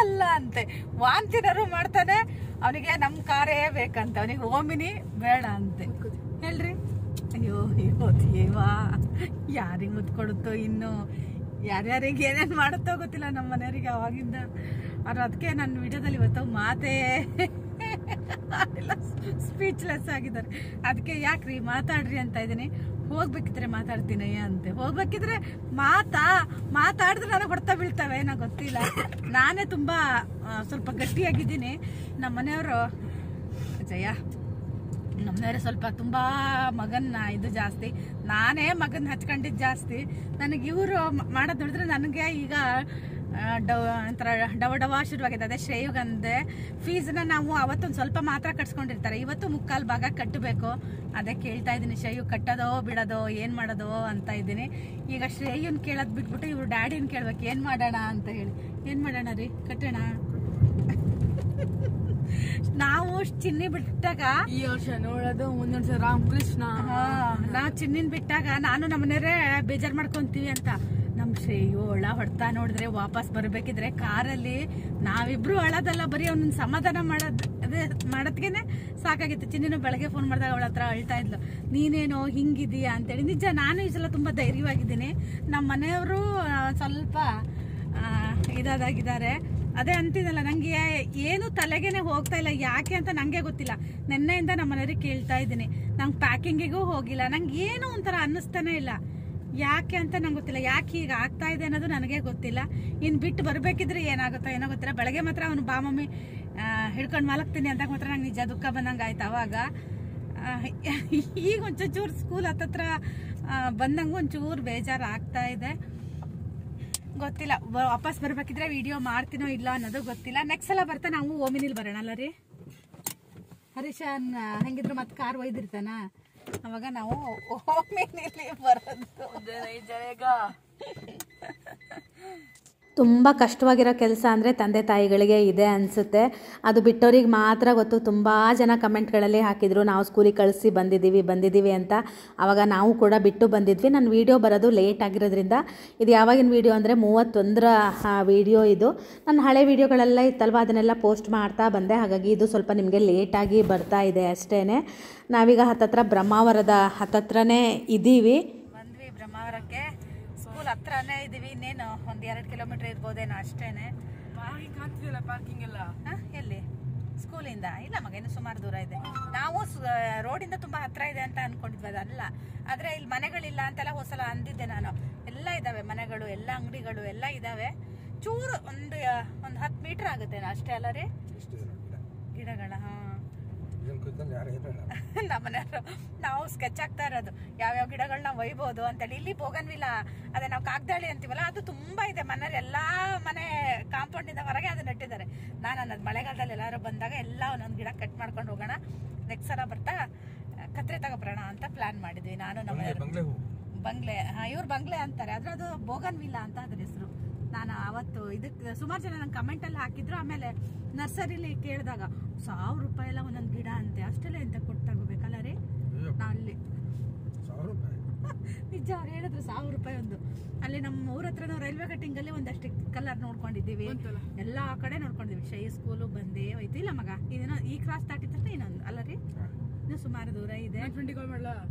ಅಲ್ಲ ಅಂತೆ. ವಾಂತಿನರು ಮಾಡ್ತಾನೆ, ಅವನಿಗೆ ನಮ್ಮ ಕಾರೇ ಬೇಕಂತ, ಅವನಿಗೆ ಓಮಿನಿ ಬೇಡ ಅಂತೆ. ಹೇಳ್ರಿ, ಅಯ್ಯೋ ದೇವಾ, ಯಾರಿಗೆ ಮುದ್ದು ಕೊಡುತ್ತೋ, ಇನ್ನು ಯಾರ್ಯಾರಿಗೆ ಏನೇನು ಮಾಡುತ್ತೋ ಗೊತ್ತಿಲ್ಲ ನಮ್ಮ ಮನೆಯವರಿಗೆ ಅವಾಗಿಂದ. ಅವ್ರು ಅದಕ್ಕೆ ನನ್ನ ವಿಡಿಯೋದಲ್ಲಿ ಇವತ್ತು ಮಾತೇ ಸ್ಪೀಚ್ಲೆಸ್ ಆಗಿದ್ದಾರೆ. ಅದಕ್ಕೆ ಯಾಕ್ರಿ ಮಾತಾಡ್ರಿ ಅಂತ ಇದ್ದೀನಿ. ಹೋಗ್ಬೇಕಿದ್ರೆ ಮಾತಾಡ್ತೀನಿ ಅಂತೆ. ಹೋಗ್ಬೇಕಿದ್ರೆ ಮಾತಾಡಿದ್ರೆ ನನಗೆ ಹೊಡ್ತಾ ಬೀಳ್ತವೆ, ನಂಗೆ ಗೊತ್ತಿಲ್ಲ. ನಾನೇ ತುಂಬ ಸ್ವಲ್ಪ ಗಟ್ಟಿಯಾಗಿದ್ದೀನಿ. ನಮ್ಮ ಮನೆಯವರು ಜಯ ನಮ್ಮನೆಯವ್ರೆ ಸ್ವಲ್ಪ ತುಂಬ ಮಗನ್ನ ಇದು ಜಾಸ್ತಿ, ನಾನೇ ಮಗನ ಹಚ್ಕೊಂಡಿದ್ದು ಜಾಸ್ತಿ. ನನಗೆ ಇವರು ಮಾಡೋದು ನೋಡಿದ್ರೆ ನನಗೆ ಈಗ ಒಂಥರ ಡವ ಶುರುವಾಗಿದೆ. ಅದೇ ಶ್ರೇಯುಗಂದೆ ಫೀಸನ್ನ ನಾವು ಅವತ್ತೊಂದು ಸ್ವಲ್ಪ ಮಾತ್ರ ಕಟ್ಸ್ಕೊಂಡಿರ್ತಾರೆ, ಇವತ್ತು 3/4 ಭಾಗ ಕಟ್ಟಬೇಕು. ಅದೇ ಕೇಳ್ತಾ ಇದ್ದೀನಿ, ಶ್ರೇಯು ಕಟ್ಟೋದೋ ಬಿಡೋದೋ ಏನು ಮಾಡೋದೋ ಅಂತ ಇದ್ದೀನಿ. ಈಗ ಶ್ರೇಯುನ್ ಕೇಳೋದು ಬಿಟ್ಬಿಟ್ಟು ಇವ್ರು ಡ್ಯಾಡಿನ ಕೇಳ್ಬೇಕು, ಏನು ಮಾಡೋಣ ಅಂತ ಹೇಳಿ. ಏನು ಮಾಡೋಣ ರೀ, ಕಟ್ಟೋಣ. ನಾವು ಚಿನ್ನಿ ಬಿಟ್ಟಾಗ ಈ ವರ್ಷ ನೋಡೋದು, ಮುಂದೊಂದ್ಸ ರಾಮಕೃಷ್ಣ. ನಾವು ಚಿನ್ನಿನ ಬಿಟ್ಟಾಗ ನಾನು ನಮ್ಮನೆಯವರೇ ಬೇಜಾರು ಮಾಡ್ಕೊಂತೀವಿ ಅಂತ. ನಮ್ಮ ಶ್ರೇಯು ಹೊಡ್ತಾ ನೋಡಿದ್ರೆ ವಾಪಸ್ ಬರ್ಬೇಕಿದ್ರೆ ಕಾರಲ್ಲಿ ನಾವಿಬ್ರು ಅಳೋದಲ್ಲ, ಬರೀ ಅವನನ್ನ ಸಮಾಧಾನ ಮಾಡೋದ್ಗೆನೆ ಸಾಕಾಗಿತ್ತು. ಚಿನ್ನಿನ ಬೆಳಗ್ಗೆ ಫೋನ್ ಮಾಡಿದಾಗ ಅವಳ ಹತ್ರ ಅಳ್ತಾ ಇದ್ಲು, ನೀನೇನೋ ಹಿಂಗಿದೀಯಾ ಅಂತೇಳಿ. ನಿಜ, ನಾನು ಈ ಸಲ ತುಂಬ ಧೈರ್ಯವಾಗಿದ್ದೀನಿ. ನಮ್ಮ ಮನೆಯವರು ಸ್ವಲ್ಪ ಇದಾಗಿದ್ದಾರೆ. ಅದೇ ಅಂತಿದ್ದಲ್ಲ, ನನಗೆ ಏನು ತಲೆಗೇನೆ ಹೋಗ್ತಾ ಇಲ್ಲ, ಯಾಕೆ ಅಂತ ನನಗೆ ಗೊತ್ತಿಲ್ಲ. ನೆನ್ನೆಯಿಂದ ನಮ್ಮ ಮನೆಯವ್ರಿಗೆ ಕೇಳ್ತಾ ಇದ್ದೀನಿ. ನಂಗೆ ಪ್ಯಾಕಿಂಗಿಗೂ ಹೋಗಿಲ್ಲ, ನಂಗೆ ಏನೋ ಒಂಥರ ಅನ್ನಿಸ್ತಾನೆ ಇಲ್ಲ. ಯಾಕೆ ಅಂತ ನಂಗೆ ಗೊತ್ತಿಲ್ಲ, ಯಾಕೆ ಹೀಗೆ ಆಗ್ತಾ ಇದೆ ಅನ್ನೋದು ನನಗೆ ಗೊತ್ತಿಲ್ಲ. ಇನ್ನು ಬಿಟ್ಟು ಬರಬೇಕಿದ್ರೆ ಏನಾಗುತ್ತೋ ಏನೋ ಗೊತ್ತಿಲ್ಲ. ಬೆಳಗ್ಗೆ ಮಾತ್ರ ಅವನು ಬಾ ಮಮ್ಮಿ ಹಿಡ್ಕೊಂಡು ಮಲಗ್ತೀನಿ ಅಂದಾಗ ಮಾತ್ರ ನಂಗೆ ನಿಜ ದುಃಖ ಬಂದಂಗೆ ಆಯ್ತು. ಅವಾಗ ಈಗ ಒಂಚೂರು ಸ್ಕೂಲ್ ಹತ್ತತ್ರ ಬಂದಂಗೆ ಒಂಚೂರು ಬೇಜಾರು ಆಗ್ತಾ ಇದೆ. ಗೊತ್ತಿಲ್ಲ, ವಾಪಸ್ ಬರ್ಬೇಕಿದ್ರೆ ವಿಡಿಯೋ ಮಾಡ್ತೀನೋ ಇಲ್ಲ ಅನ್ನೋದು ಗೊತ್ತಿಲ್ಲ. ನೆಕ್ಸ್ಟ್ ಸಲ ಬರ್ತಾ ನಾವು ಓಮಿನಿಲ್ ಬರೋಣ ಅಲ್ಲ ರೀ. ಹರೀಶನ್ ಹೆಂಗಿದ್ರು ಮತ್ತೆ ಕಾರ್ ಒಯ್ದಿರ್ತಾನ, ಅವಾಗ ನಾವು ಓಮಿನಿಲಿ ಬರೋದು. ತುಂಬ ಕಷ್ಟವಾಗಿರೋ ಕೆಲಸ ಅಂದರೆ ತಂದೆ ತಾಯಿಗಳಿಗೆ ಇದೆ ಅನಿಸುತ್ತೆ. ಅದು ಬಿಟ್ಟೋರಿಗೆ ಮಾತ್ರ ಗೊತ್ತು. ತುಂಬ ಜನ ಕಮೆಂಟ್ಗಳಲ್ಲಿ ಹಾಕಿದರು, ನಾವು ಸ್ಕೂಲಿಗೆ ಕಳಿಸಿ ಬಂದಿದ್ದೀವಿ ಅಂತ. ಆವಾಗ ನಾವು ಕೂಡ ಬಿಟ್ಟು ಬಂದಿದ್ವಿ. ನನ್ನ ವೀಡಿಯೋ ಬರೋದು ಲೇಟ್ ಆಗಿರೋದ್ರಿಂದ, ಇದು ಯಾವಾಗಿನ ವೀಡಿಯೋ ಅಂದರೆ 31ರ ವೀಡಿಯೋ ಇದು. ನನ್ನ ಹಳೆ ವೀಡಿಯೋಗಳೆಲ್ಲ ಇತ್ತಲ್ವ, ಅದನ್ನೆಲ್ಲ ಪೋಸ್ಟ್ ಮಾಡ್ತಾ ಬಂದೆ. ಹಾಗಾಗಿ ಇದು ಸ್ವಲ್ಪ ನಿಮಗೆ ಲೇಟಾಗಿ ಬರ್ತಾ ಇದೆ ಅಷ್ಟೇ. ನಾವೀಗ ಹತ್ತತ್ರ ಬ್ರಹ್ಮಾವರದ ಹತ್ತತ್ರನೇ ಇದ್ದೀವಿ. ಬಂದ್ವಿ ಬ್ರಹ್ಮಾವರಕ್ಕೆ. ಸ್ಕೂಲ್ ಹತ್ರನೇ ಇದ್ದೀವಿ. ಇನ್ನೇನು ಒಂದು 2 ಕಿಲೋಮೀಟರ್ ಇರ್ಬೋದೇನೋ ಅಷ್ಟೇ. ಪಾರ್ಕಿಂಗ್ ಎಲ್ಲ ಎಲ್ಲಿ ಸ್ಕೂಲಿಂದ? ಇಲ್ಲ ಮಗ, ಇನ್ನು ಸುಮಾರು ದೂರ ಇದೆ. ನಾವು ರೋಡಿಂದ ತುಂಬ ಹತ್ರ ಇದೆ ಅಂತ ಅಂದ್ಕೊಂಡಿದ್ವಿ, ಅದಲ್ಲ. ಆದರೆ ಇಲ್ಲಿ ಮನೆಗಳಿಲ್ಲ ಅಂತೆಲ್ಲ ಹೊಸಲ ಅಂದಿದ್ದೆ ನಾನು. ಎಲ್ಲ ಇದ್ದಾವೆ ಮನೆಗಳು, ಎಲ್ಲ ಅಂಗಡಿಗಳು ಎಲ್ಲ ಇದ್ದಾವೆ. ಚೂರು ಒಂದು 10 ಮೀಟ್ರ್ ಆಗುತ್ತೇನೋ ಅಷ್ಟೇ ಅಲ್ಲ ರೀ ಗಿಡಗಳ. ಹಾಂ, ನಮ್ಮನೆಯವರು ನಾವು ಸ್ಕೆಚ್ ಆಗ್ತಾ ಇರೋದು ಯಾವ್ಯಾವ ಗಿಡಗಳನ್ನ ಒಯ್ಬೋದು ಅಂತೇಳಿ. ಇಲ್ಲಿ ಬೋಗನ್ವಿಲ್ಲ, ಅದೇ ನಾವು ಕಾಗ್ದಾಳಿ ಅಂತೀವಲ್ಲ, ಅದು ತುಂಬ ಇದೆ. ಮನೆಯವ್ರು ಎಲ್ಲ ಮನೆ ಕಾಂಪೌಂಡಿಂದ ಹೊರಗೆ ಅದು ನೆಟ್ಟಿದ್ದಾರೆ. ನಾನು ಅನ್ನೋದು ಮಳೆಗಾಲದಲ್ಲಿ ಎಲ್ಲರೂ ಬಂದಾಗ ಎಲ್ಲ ಒಂದೊಂದು ಗಿಡ ಕಟ್ ಮಾಡ್ಕೊಂಡು ಹೋಗೋಣ, ನೆಕ್ಸ್ಟ್ ಸಲ ಬರ್ತಾ ಕತ್ರೆ ತಗೊಬರೋಣ ಅಂತ ಪ್ಲಾನ್ ಮಾಡಿದ್ವಿ ನಾನು ನಮ್ಮ ಬಂಗ್ಲೆ. ಇವ್ರು ಬಂಗ್ಲೆ ಅಂತಾರೆ, ಆದರೆ ಅದು ಬೋಗನ್ವಿಲ್ಲ ಅಂತ ಅದ್ರ ಹೆಸರು. ನಾನು ಅವತ್ತು ಇದಕ್ಕೆ ಸುಮಾರು ಜನ ನಂಗೆ ಕಮೆಂಟಲ್ಲಿ ಹಾಕಿದ್ರು. ಆಮೇಲೆ ನರ್ಸರಿಲಿ ಕೇಳಿದಾಗ 1000 ರೂಪಾಯಿ ಎಲ್ಲ ಒಂದೊಂದು ಗಿಡ ಅಂತೆ. ಅಷ್ಟೆಲ್ಲ ಎಂತ ಕೊಟ್ಟು ತಗೋಬೇಕಲ್ಲ ರೀ? ನಾ ಅಲ್ಲಿ ನಿಜ ಅವ್ರು ಹೇಳಿದ್ರು 1000 ರೂಪಾಯಿ ಒಂದು. ಅಲ್ಲಿ ನಮ್ಮ ಊರ ಹತ್ರ ನಾವು ರೈಲ್ವೆ ಕಟ್ಟಿಂಗಲ್ಲಿ ಒಂದಷ್ಟು ಕಲರ್ ನೋಡ್ಕೊಂಡಿದ್ದೀವಿ, ಎಲ್ಲ ಕಡೆ ನೋಡ್ಕೊಂಡಿದ್ದೀವಿ. ಶೈ ಸ್ಕೂಲು ಬಂದೇ ಹೋಯ್ತು. ಇಲ್ಲ ಮಗ, ಇದೇನೋ ಈ ಕ್ರಾಸ್ ದಾಟಿದ ತಕ್ಷಣ ಇನ್ನೊಂದು ಅಲ್ಲ ರೀ, ಇನ್ನೂ ಸುಮಾರು ದೂರ ಇದೆ.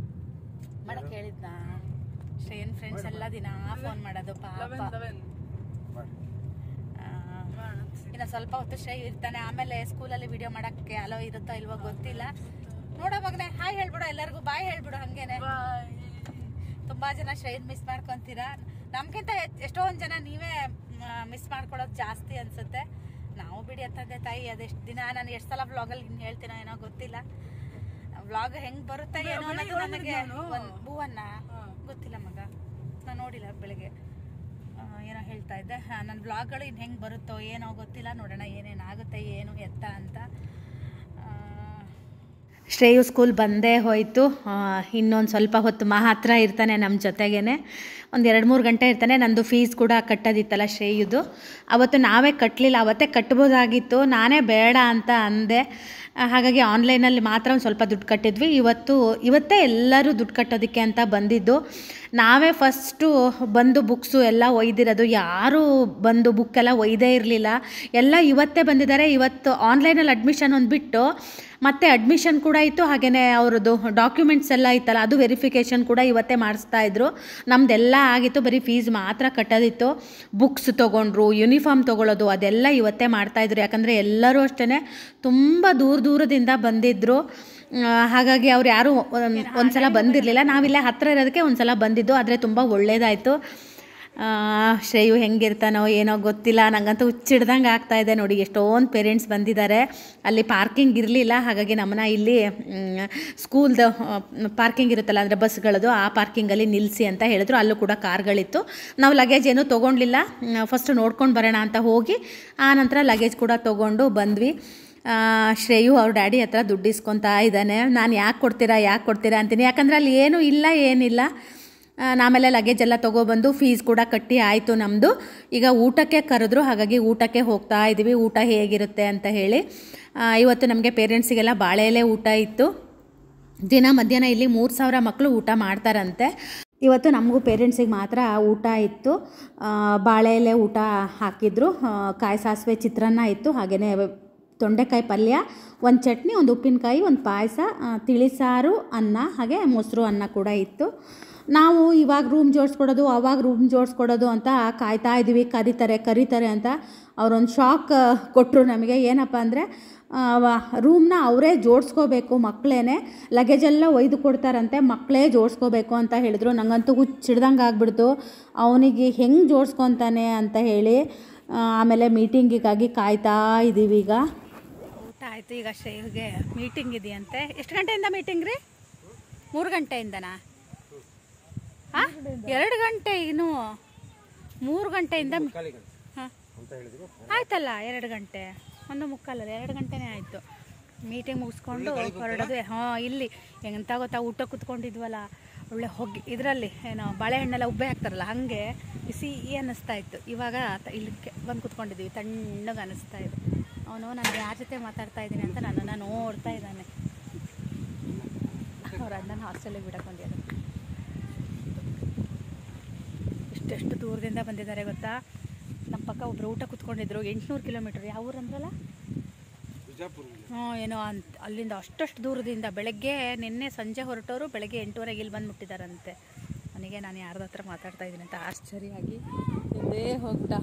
ಮಾಡಕ್ಕೆ ಹೇಳಿದ್ನ ಶ್ರೇಯನ್ ಫ್ರೆಂಡ್ಸ್ ಎಲ್ಲ ದಿನ ಫೋನ್ ಮಾಡೋದು. ಪಾಪ ಇನ್ನು ಸ್ವಲ್ಪ ಹೊತ್ತು ಶ್ರೇಯ್ ಇರ್ತಾನೆ. ಆಮೇಲೆ ಸ್ಕೂಲಲ್ಲಿ ವಿಡಿಯೋ ಮಾಡೋಕ್ಕೆ ಅಲೋ ಇರುತ್ತೋ ಇಲ್ವೋ ಗೊತ್ತಿಲ್ಲ. ನೋಡೋ ಮಗನೆ, ಹಾಯ್ ಹೇಳ್ಬಿಡು ಎಲ್ಲರಿಗೂ, ಬಾಯ್ ಹೇಳ್ಬಿಡು. ಹಂಗೇನೆ ತುಂಬಾ ಜನ ಶ್ರೇಯನ್ ಮಿಸ್ ಮಾಡ್ಕೊತೀರಾ. ನಮ್ಗಿಂತ ಎಷ್ಟೊಂದು ಜನ ನೀವೇ ಮಿಸ್ ಮಾಡ್ಕೊಳ್ಳೋದು ಜಾಸ್ತಿ ಅನ್ಸುತ್ತೆ. ನಾವು ಬಿಡಿ ತಂದೆ ತಾಯಿ ಅದೆಷ್ಟು ದಿನ, ನಾನು ಎಷ್ಟು ಸಲ ವ್ಲಾಗಲ್ಲಿ ಇನ್ನು ಹೇಳ್ತೀನೋ ಏನೋ ಗೊತ್ತಿಲ್ಲ. ವ್ಲಾಗ್ ಹೆಂಗ್ ಬರುತ್ತೆ ಏನೋ ಅನ್ನೋದು ನನಗೆ. ಭೂವನ್ನ ಗೊತ್ತಿಲ್ಲ ಮಗ, ನಾನು ನೋಡಿಲ್ಲ ಬೆಳಿಗ್ಗೆ. ಏನೋ ಹೇಳ್ತಾ ಇದ್ದೆ, ನನ್ನ ವ್ಲಾಗ್ಗಳು ಇನ್ನು ಹೆಂಗೆ ಬರುತ್ತೋ ಏನೋ ಗೊತ್ತಿಲ್ಲ. ನೋಡೋಣ ಏನೇನು ಆಗುತ್ತೆ ಏನು ಎತ್ತ ಅಂತ. ಶ್ರೇಯು ಸ್ಕೂಲ್ ಬಂದೇ ಹೋಯಿತು. ಇನ್ನೊಂದು ಸ್ವಲ್ಪ ಹೊತ್ತು ಮಾತ್ರ ಇರ್ತಾನೆ ನಮ್ಮ ಜೊತೆಗೇ. ಒಂದು 2-3 ಗಂಟೆ ಇರ್ತಾನೆ. ನಂದು ಫೀಸ್ ಕೂಡ ಕಟ್ಟೋದಿತ್ತಲ್ಲ ಶ್ರೇಯುದು, ಅವತ್ತು ನಾವೇ ಕಟ್ಟಲಿಲ್ಲ. ಅವತ್ತೇ ಕಟ್ಬೋದಾಗಿತ್ತು, ನಾನೇ ಬೇಡ ಅಂತ ಅಂದೆ. ಹಾಗಾಗಿ ಆನ್ಲೈನಲ್ಲಿ ಮಾತ್ರ ಒಂದು ಸ್ವಲ್ಪ ದುಡ್ಡು ಕಟ್ಟಿದ್ವಿ. ಇವತ್ತೇ ಎಲ್ಲರೂ ದುಡ್ಡು ಕಟ್ಟೋದಕ್ಕೆ ಅಂತ ಬಂದಿದ್ದು. ನಾವೇ ಫಸ್ಟು ಬಂದು ಬುಕ್ಸು ಎಲ್ಲ ಒಯ್ದಿರೋದು. ಯಾರೂ ಬಂದು ಬುಕ್ಕೆಲ್ಲ ಒಯ್ದೇ ಇರಲಿಲ್ಲ, ಎಲ್ಲ ಇವತ್ತೇ ಬಂದಿದ್ದಾರೆ. ಇವತ್ತು ಆನ್ಲೈನಲ್ಲಿ ಅಡ್ಮಿಷನ್ ಒಂದು ಬಿಟ್ಟು ಮತ್ತು ಅಡ್ಮಿಷನ್ ಕೂಡ ಇತ್ತು. ಹಾಗೆಯೇ ಅವ್ರದ್ದು ಡಾಕ್ಯುಮೆಂಟ್ಸ್ ಎಲ್ಲ ಇತ್ತಲ್ಲ, ಅದು ವೆರಿಫಿಕೇಷನ್ ಕೂಡ ಇವತ್ತೇ ಮಾಡಿಸ್ತಾಯಿದ್ರು. ನಮ್ಮದೆಲ್ಲ ಆಗಿತ್ತು, ಬರೀ ಫೀಸ್ ಮಾತ್ರ ಕಟ್ಟೋದಿತ್ತು. ಬುಕ್ಸ್ ತೊಗೊಂಡ್ರು, ಯೂನಿಫಾರ್ಮ್ ತೊಗೊಳ್ಳೋದು ಅದೆಲ್ಲ ಇವತ್ತೇ ಮಾಡ್ತಾಯಿದ್ರು. ಯಾಕಂದರೆ ಎಲ್ಲರೂ ಅಷ್ಟೇ ತುಂಬ ದೂರದಿಂದ ಬಂದಿದ್ದರು. ಹಾಗಾಗಿ ಅವ್ರು ಯಾರೂ ಒಂದು ಸಲ ಬಂದಿರಲಿಲ್ಲ. ನಾವಿಲ್ಲೇ ಹತ್ತಿರ ಇರೋದಕ್ಕೆ ಒಂದು ಸಲ ಬಂದಿದ್ದು, ಆದರೆ ತುಂಬ ಒಳ್ಳೆಯದಾಯಿತು. ಶ್ರೇಯು ಹೆಂಗಿರ್ತಾನೋ ಏನೋ ಗೊತ್ತಿಲ್ಲ, ನನಗಂತೂ ಹುಚ್ಚಿಡ್ದಂಗೆ ಆಗ್ತಾಯಿದೆ ನೋಡಿ. ಎಷ್ಟೊಂದು ಪೇರೆಂಟ್ಸ್ ಬಂದಿದ್ದಾರೆ. ಅಲ್ಲಿ ಪಾರ್ಕಿಂಗ್ ಇರಲಿಲ್ಲ, ಹಾಗಾಗಿ ನಮ್ಮನ್ನ ಇಲ್ಲಿ ಸ್ಕೂಲ್ದು ಪಾರ್ಕಿಂಗ್ ಇರುತ್ತಲ್ಲ, ಅಂದರೆ ಬಸ್ಗಳದು, ಆ ಪಾರ್ಕಿಂಗಲ್ಲಿ ನಿಲ್ಲಿಸಿ ಅಂತ ಹೇಳಿದ್ರು. ಅಲ್ಲೂ ಕೂಡ ಕಾರ್ಗಳಿತ್ತು. ನಾವು ಲಗೇಜ್ ಏನೂ ತೊಗೊಂಡಿಲ್ಲ, ಫಸ್ಟ್ ನೋಡ್ಕೊಂಡು ಬರೋಣ ಅಂತ ಹೋಗಿ ಆ ನಂತರ ಲಗೇಜ್ ಕೂಡ ತೊಗೊಂಡು ಬಂದ್ವಿ. ಶ್ರೇಯು ಅವ್ರ ಡ್ಯಾಡಿ ಹತ್ರ ದುಡ್ಡು ಇಸ್ಕೊತಾ ಇದ್ದಾನೆ. ನಾನು ಯಾಕೆ ಕೊಡ್ತೀರಾ ಅಂತೀನಿ, ಯಾಕಂದರೆ ಅಲ್ಲಿ ಏನೂ ಇಲ್ಲ ಏನಿಲ್ಲ. ಆಮೇಲೆ ಲಗೇಜ್ ಎಲ್ಲ ತೊಗೊಬಂದು ಫೀಸ್ ಕೂಡ ಕಟ್ಟಿ ಆಯಿತು ನಮ್ಮದು. ಈಗ ಊಟಕ್ಕೆ ಕರೆದ್ರು, ಹಾಗಾಗಿ ಊಟಕ್ಕೆ ಹೋಗ್ತಾ ಇದ್ದೀವಿ. ಊಟ ಹೇಗಿರುತ್ತೆ ಅಂತ ಹೇಳಿ. ಇವತ್ತು ನಮಗೆ ಪೇರೆಂಟ್ಸಿಗೆಲ್ಲ ಬಾಳೆ ಎಲೆ ಊಟ ಇತ್ತು. ದಿನ ಮಧ್ಯಾಹ್ನ ಇಲ್ಲಿ 3000 ಮಕ್ಕಳು ಊಟ ಮಾಡ್ತಾರಂತೆ. ಇವತ್ತು ನಮಗೂ ಪೇರೆಂಟ್ಸಿಗೆ ಮಾತ್ರ ಊಟ ಇತ್ತು. ಬಾಳೆ ಎಲೆ ಊಟ ಹಾಕಿದ್ರು, ಕಾಯಿ ಸಾಸಿವೆ ಚಿತ್ರಾನ್ನ ಇತ್ತು, ಹಾಗೆಯೇ ತೊಂಡೆಕಾಯಿ ಪಲ್ಯ, ಒಂದು ಚಟ್ನಿ, ಒಂದು ಉಪ್ಪಿನಕಾಯಿ, ಒಂದು ಪಾಯಸ, ತಿಳಿಸಾರು, ಅನ್ನ, ಹಾಗೆ ಮೊಸರು ಅನ್ನ ಕೂಡ ಇತ್ತು. ನಾವು ಇವಾಗ ರೂಮ್ ಜೋಡಿಸ್ಕೊಡೋದು ಅವಾಗ ರೂಮ್ ಜೋಡಿಸ್ಕೊಡೋದು ಅಂತ ಕಾಯ್ತಾ ಇದ್ದೀವಿ. ಕರೀತಾರೆ ಅಂತ ಅವರೊಂದು ಶಾಕ್ ಕೊಟ್ಟರು ನಮಗೆ. ಏನಪ್ಪ ಅಂದರೆ ರೂಮ್ನ ಅವರೇ ಜೋಡಿಸ್ಕೋಬೇಕು, ಮಕ್ಕಳೇ ಲಗೇಜೆಲ್ಲ ಒಯ್ದು ಕೊಡ್ತಾರಂತೆ, ಮಕ್ಕಳೇ ಜೋಡಿಸ್ಕೋಬೇಕು ಅಂತ ಹೇಳಿದ್ರು. ನನಗಂತೂ ಹುಚ್ಚಿಡ್ದಂಗೆ ಆಗ್ಬಿಡ್ತು, ಅವನಿಗೆ ಹೆಂಗೆ ಜೋಡಿಸ್ಕೊತಾನೆ ಅಂತ ಹೇಳಿ. ಆಮೇಲೆ ಮೀಟಿಂಗಿಗಾಗಿ ಕಾಯ್ತಾ ಇದ್ದೀವಿ. ಈಗ ಊಟ ಆಯಿತು. ಈಗ ಶ್ರೇಯುಗೆ ಮೀಟಿಂಗ್ ಇದೆಯಂತೆ. ಎಷ್ಟು ಗಂಟೆಯಿಂದ ಮೀಟಿಂಗ್ ರೀ? 3 ಗಂಟೆಯಿಂದನಾ? 2 ಗಂಟೆ, ಇನ್ನು 3 ಗಂಟೆಯಿಂದ. ಹಾಂ ಆಯ್ತಲ್ಲ, 2 ಗಂಟೆ, 1:45 ಅಲ್ಲ, 2 ಗಂಟೆನೇ ಆಯಿತು. ಮೀಟಿಂಗ್ ಮುಗಿಸ್ಕೊಂಡು ಹೊರಡೋದು. ಇಲ್ಲಿ ಎಂತ ಗೊತ್ತಾ, ಊಟ ಕೂತ್ಕೊಂಡಿದ್ವಲ್ಲ, ಒಳ್ಳೆ ಹೊಗೆ ಇದರಲ್ಲಿ ಏನೋ ಬಾಳೆಹಣ್ಣೆಲ್ಲ ಉಬ್ಬೆ ಹಾಕ್ತಾರಲ್ಲ ಹಾಗೆ ಬಿಸಿ ಅನ್ನಿಸ್ತಾ ಇತ್ತು. ಇವಾಗ ಇಲ್ಲಕ್ಕೆ ಬಂದು ಕೂತ್ಕೊಂಡಿದ್ದೀವಿ, ತಣ್ಣಗೆ ಅನ್ನಿಸ್ತಾ ಇದೆ. ಅವನು ನನಗೆ ಯಾರ ಜೊತೆ ಮಾತಾಡ್ತಾ ಇದ್ದೀನಿ ಅಂತ ನನ್ನನ್ನು ನೋಡ್ತಾ ಇದ್ದಾನೆ. ಅವ್ರ ಅಣ್ಣನ ಹಾಸ್ಟೆಲಿಗೆ ಬಿಡಕೊಂಡಿದ್ದಾರೆ. ಇಷ್ಟೆಷ್ಟು ದೂರದಿಂದ ಬಂದಿದ್ದಾರೆ ಗೊತ್ತಾ. ನಮ್ಮ ಪಕ್ಕ ಒಬ್ಬರು ಊಟ ಕೂತ್ಕೊಂಡಿದ್ರು. 800 ಕಿಲೋಮೀಟ್ರ್. ಯಾವ ಊರು ಅಂದ್ರಲ್ಲ? ಏನೋ ಅಲ್ಲಿಂದ ಅಷ್ಟಷ್ಟು ದೂರದಿಂದ ಬೆಳಗ್ಗೆ ನಿನ್ನೆ ಸಂಜೆ ಹೊರಟವರು ಬೆಳಗ್ಗೆ 8:30 ಇಲ್ಲಿ ಬಂದುಬಿಟ್ಟಿದ್ದಾರಂತೆ. ನನಗೆ ನಾನು ಯಾರ್ದ ಹತ್ರ ಮಾತಾಡ್ತಾ ಇದ್ದೀನಿ ಅಂತ ಆಶ್ಚರ್ಯವಾಗಿ ಇದೇ ಹೋಗ್ಬಿಟ್ಟ